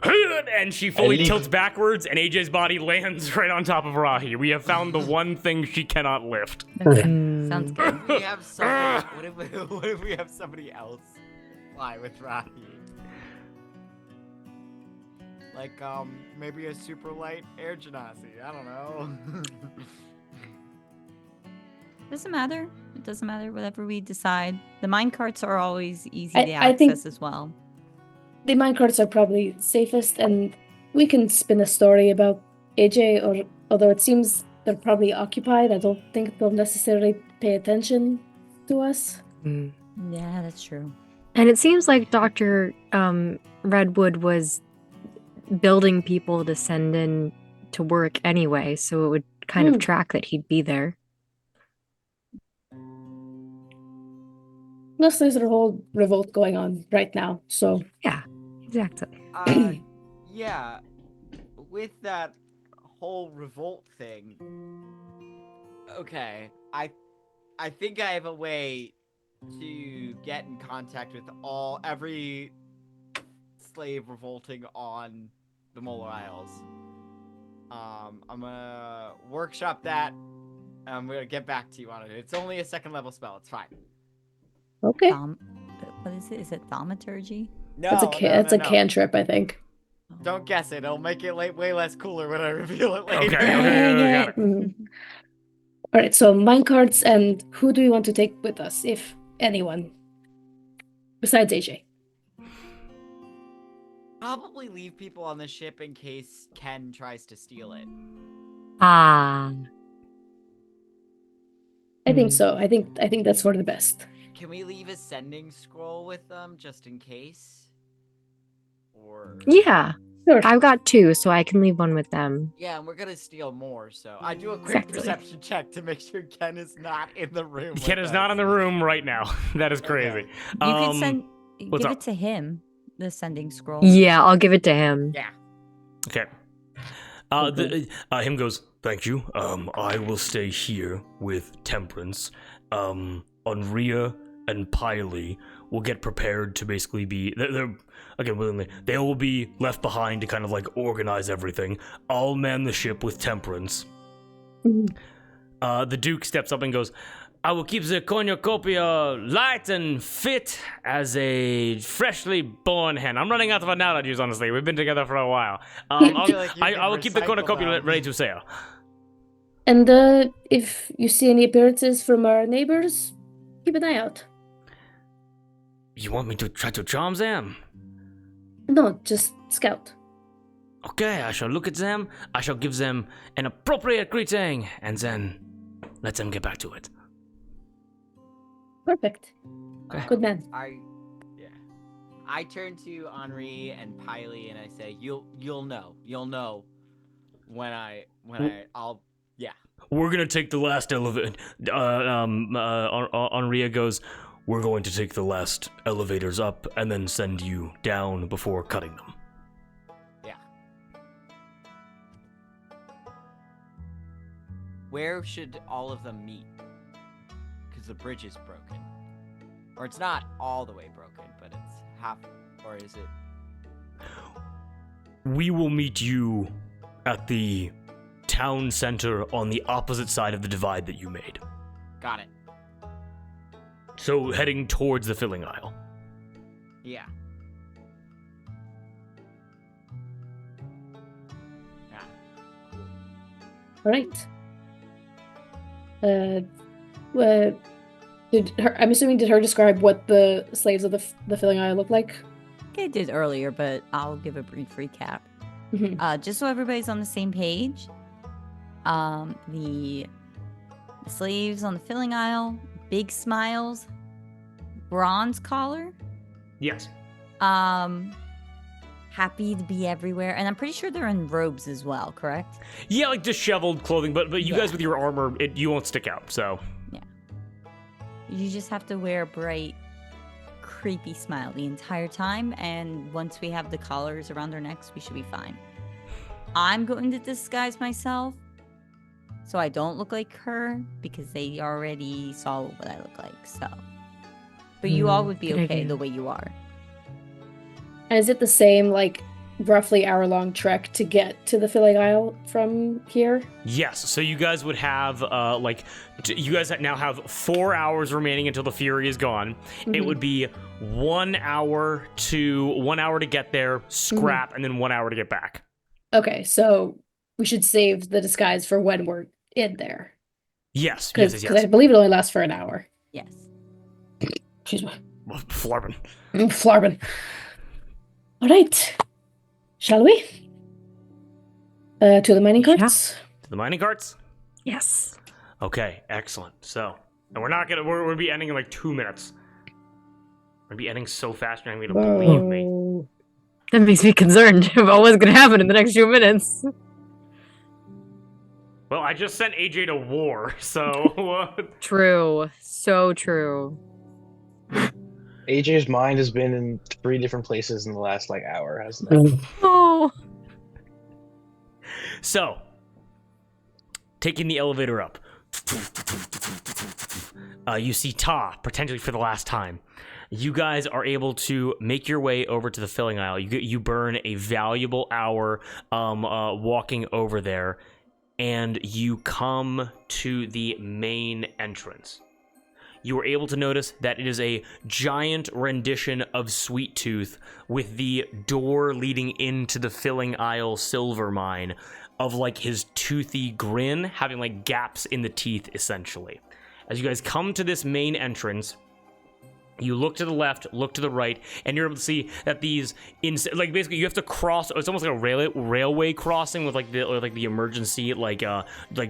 And she fully leave. tilts backwards, and AJ's body lands right on top of Rahi. We have found the one thing she cannot lift. Okay, sounds What good. if we have somebody? What if we have somebody else fly with Rocky? Like maybe a super light air genasi. I don't know. Doesn't matter. It doesn't matter. Whatever we decide. The mine carts are always easy to I think- access as well. The minecarts are probably safest, and we can spin a story about AJ, or although it seems they're probably occupied, I don't think they'll necessarily pay attention to us. Yeah, that's true. And it seems like Dr. Redwood was building people to send in to work anyway, so it would kind of track that he'd be there. Plus, there's a whole revolt going on right now, so Yeah, exactly. Yeah. With that whole revolt thing. Okay, I think I have a way to get in contact with every slave revolting on the Molar Isles. I'm gonna workshop that. And I'm gonna get back to you on it. It's only a 2nd level spell. It's fine. Okay. What is it? Is it thaumaturgy? No, That's a no. cantrip, I think. Don't guess it. It'll make it way less cooler when I reveal it later. Okay, Dang got it. All right, so minecarts, and who do you want to take with us, if anyone, besides AJ? Probably leave people on the ship in case Ken tries to steal it. Ah. I think so. I think that's for the best. Can we leave a sending scroll with them just in case? Or Yeah. Sure. I've got 2, so I can leave one with them. yeah, and we're gonna steal more, so I do a quick Exactly. perception check to make sure Ken is not in the room. Ken with is not us. in the room right now. That is crazy. You could Um, what's give up? it to him, the sending scroll. Yeah, I'll give it to him. Yeah. Okay. Him goes, thank you. I will stay here with Temperance. Onria and Piley will get prepared to basically be... They're again, willingly. They will be left behind to kind of like organize everything. I'll man the ship with Temperance. The Duke steps up and goes, I will keep the cornucopia light and fit as a freshly born hen. I'm running out of analogies, honestly. We've been together for a while. I feel like you I can will keep the recycle cornucopia them. ready to sail. And if you see any appearances from our neighbors, keep an eye out. You want me to try to charm them? No, just scout. Okay, I shall look at them. I shall give them an appropriate greeting, and then let them get back to it. Perfect. Okay. Good man. I turn to Henri and Piley and I say, "You'll know when I'll We're gonna take the last elevator. Henria goes, we're going to take the last elevators up and then send you down before cutting them. Yeah. Where should all of them meet? Because the bridge is broken. Or it's not all the way broken, but it's half, or is it? We will meet you at the town center on the opposite side of the divide that you made. Got it. So heading towards the filling aisle. Yeah. Yeah. All right. I'm assuming did her describe what the slaves of the filling aisle look like? I did earlier, but I'll give a brief recap. Just so everybody's on the same page. The slaves on the filling aisle, big smiles, bronze collar. Yes. Happy to be everywhere, and I'm pretty sure they're in robes as well. Correct? Yeah, like disheveled clothing, but you Yeah. guys with your armor, you won't stick out. So You just have to wear a bright, creepy smile the entire time, and once we have the collars around our necks, we should be fine. I'm going to disguise myself so I don't look like her, because they already saw what I look like, so. But you all would be good okay idea. the way you are. And is it the same, like, roughly hour-long trek to get to the filling aisle from here? yes, so you guys would have you guys now have 4 hours remaining until the Fury is gone. It would be 1 hour to get there, scrap, and then 1 hour to get back. Okay, so we should save the disguise for when we're in there. Yes. Because I believe it only lasts for an hour. Yes. Excuse me. Flarbin. Flarbin. All right. Shall we? To the mining carts? To the mining carts? Yes. Okay, excellent. So, and we're gonna be ending in like 2 minutes. We're gonna be ending so fast, you're not gonna believe me. Whoa. That makes me concerned about what's going to happen in the next few minutes. Well, I just sent AJ to war, so... True. So true. AJ's mind has been in 3 different places in the last hour, hasn't it? Oh. So, taking the elevator up, you see Ta, potentially for the last time. you guys are able to make your way over to the filling aisle. You burn a valuable hour walking over there, and you come to the main entrance. You are able to notice that it is a giant rendition of Sweet Tooth with the door leading into the filling aisle silver mine of like his toothy grin, having like gaps in the teeth essentially. As you guys come to this main entrance, you look to the left, look to the right, and you're able to see that these, like basically you have to cross. It's almost like a railway crossing with like the emergency like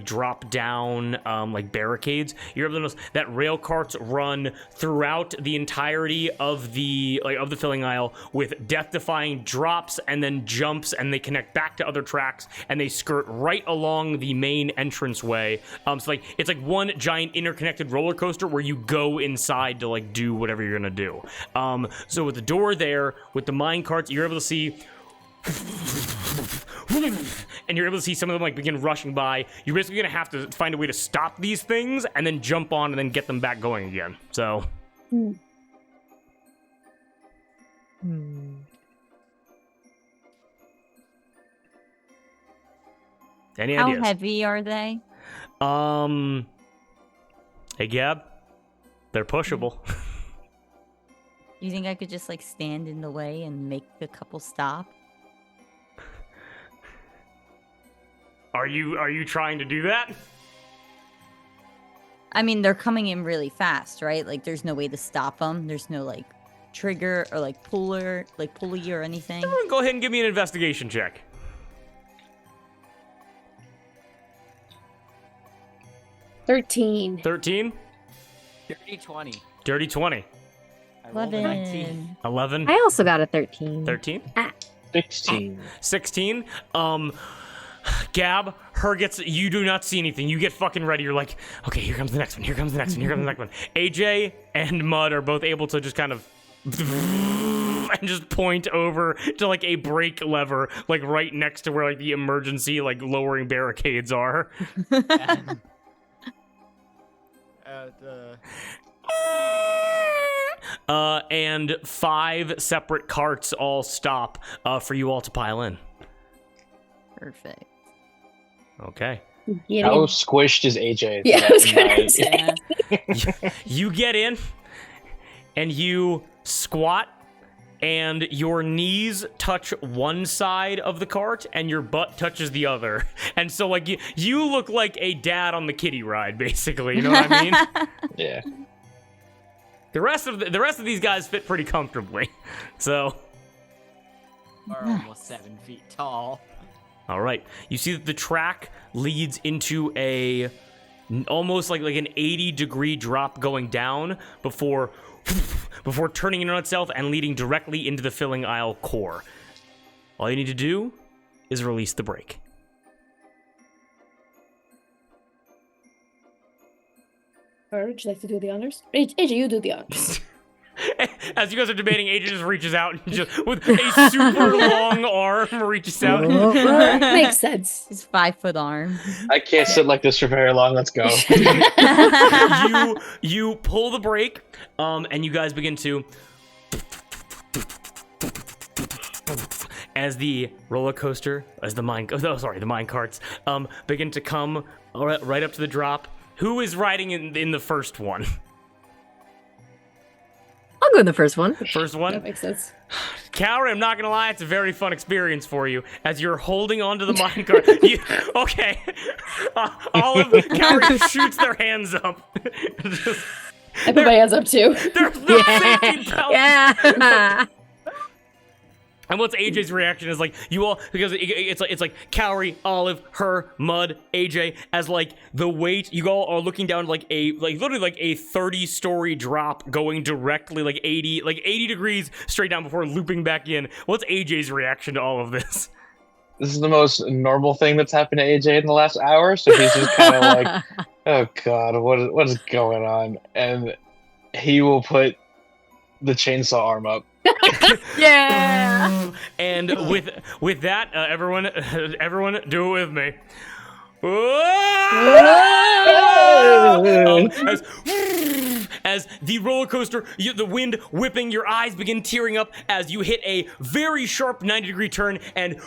drop down like barricades. You're able to notice that rail carts run throughout the entirety of the filling aisle with death-defying drops and then jumps, and they connect back to other tracks, and they skirt right along the main entranceway. So like it's like one giant interconnected roller coaster where you go inside to like do whatever you're gonna do. So with the door there, with the mine carts, you're able to see, and you're able to see some of them like begin rushing by. You're basically gonna have to find a way to stop these things and then jump on and then get them back going again. So. Any How ideas? heavy are they? Hey Gab, they're pushable. You think I could just like stand in the way and make a couple stop? Are you trying to do that? I mean, they're coming in really fast, right? Like, there's no way to stop them. There's no like trigger or like pulley or anything. Everyone go ahead and give me an investigation check. 13. 13? Dirty 20. Dirty 20. I rolled a 19. 11. 11? I also got a 13. 13? 16. 16? Gab, you do not see anything. You get fucking ready. You're like, okay, here comes the next one. Here comes the next one. Here comes the next one. AJ and Mud are both able to just kind of and just point over to like a brake lever, like right next to where like the emergency like lowering barricades are. And 5 separate carts all stop for you all to pile in. Perfect. Okay. How squished is AJ? Yeah, I was gonna say. Yeah. You get in and you squat, and your knees touch one side of the cart and your butt touches the other. And so like you look like a dad on the kiddie ride, basically, you know what I mean? Yeah. The rest of these guys fit pretty comfortably. So We're almost 7 feet tall. all right. You see that the track leads into a almost like an 80-degree drop going down before turning in on itself and leading directly into the filling aisle core. All you need to do is release the brake. Or would you like to do the honors? AJ, you do the honors. As you guys are debating, AJ just reaches out and just with a super long arm reaches out. Makes sense. His 5-foot arm. I can't sit like this for very long. Let's go. You pull the brake, and you guys begin to, as the roller coaster, the mine carts, begin to come right up to the drop. Who is riding in the first one? I'll go in the first one. First one? That makes sense. Cowrie, I'm not gonna lie, it's a very fun experience for you as you're holding onto the minecart. Okay. Olive, Cowrie shoots their hands up. I put my hands up too. There's no safety belt. Yeah. And what's AJ's reaction is like you all, because it's like Cowrie, Olive, her, Mud, AJ, as like the weight, you all are looking down like literally like a 30-story drop going directly like 80 degrees straight down before looping back in. What's AJ's reaction to all of this? This is the most normal thing that's happened to AJ in the last hour, so he's just kind of like, oh god, what is going on? And he will put the chainsaw arm up. Yeah. And with that, everyone do it with me. as the roller coaster, the wind whipping, your eyes begin tearing up as you hit a very sharp 90-degree turn and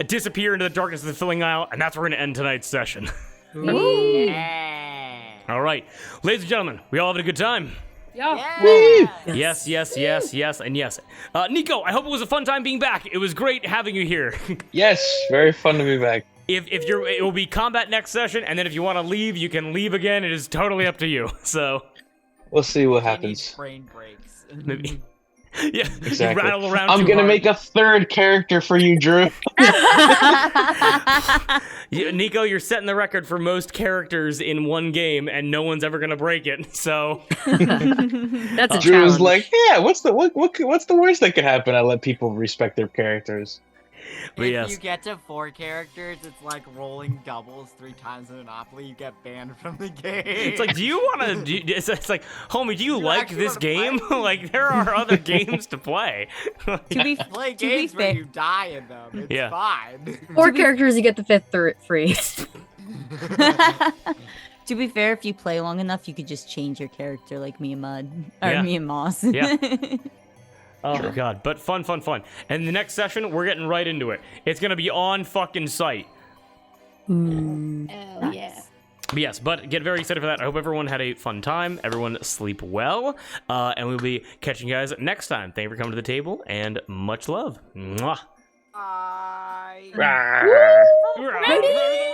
disappear into the darkness of the filling aisle, and that's where we're going to end tonight's session. Yeah. All right, ladies and gentlemen, we all having a good time? Yeah. Yes, and yes. Nico, I hope it was a fun time being back. It was great having you here. Yes, very fun to be back. It will be combat next session, and then if you want to leave, you can leave again. It is totally up to you. So We'll see what I need happens. brain breaks. maybe, yeah, Exactly. you rattle around. I'm too gonna hard. make a third character for you, Drew. Nico, you're setting the record for most characters in one game, and no one's ever gonna break it. So That's a Drew challenge. was like, "Yeah, what's the worst that could happen? I let people respect their characters." But If yes. you get to 4 characters, it's like rolling doubles 3 times in Monopoly. You get banned from the game. It's like, do you want to? It's like, homie, do you like actually this wanna game? play? like, there are other games to play. To be Play to be games where fair, you die in them. It's Yeah. fine. 4 characters, you get the 5th free. to be fair, if you play long enough, you could just change your character like me and Mud or Yeah. me and Moss. Yeah. Oh god, but fun. And the next session, we're getting right into it. It's gonna be on fucking site. Hell yeah. Yes, but get very excited for that. I hope everyone had a fun time. Everyone sleep well. And we'll be catching you guys next time. Thank you for coming to the table, and much love. Mwah. Bye. Rawr. Ready?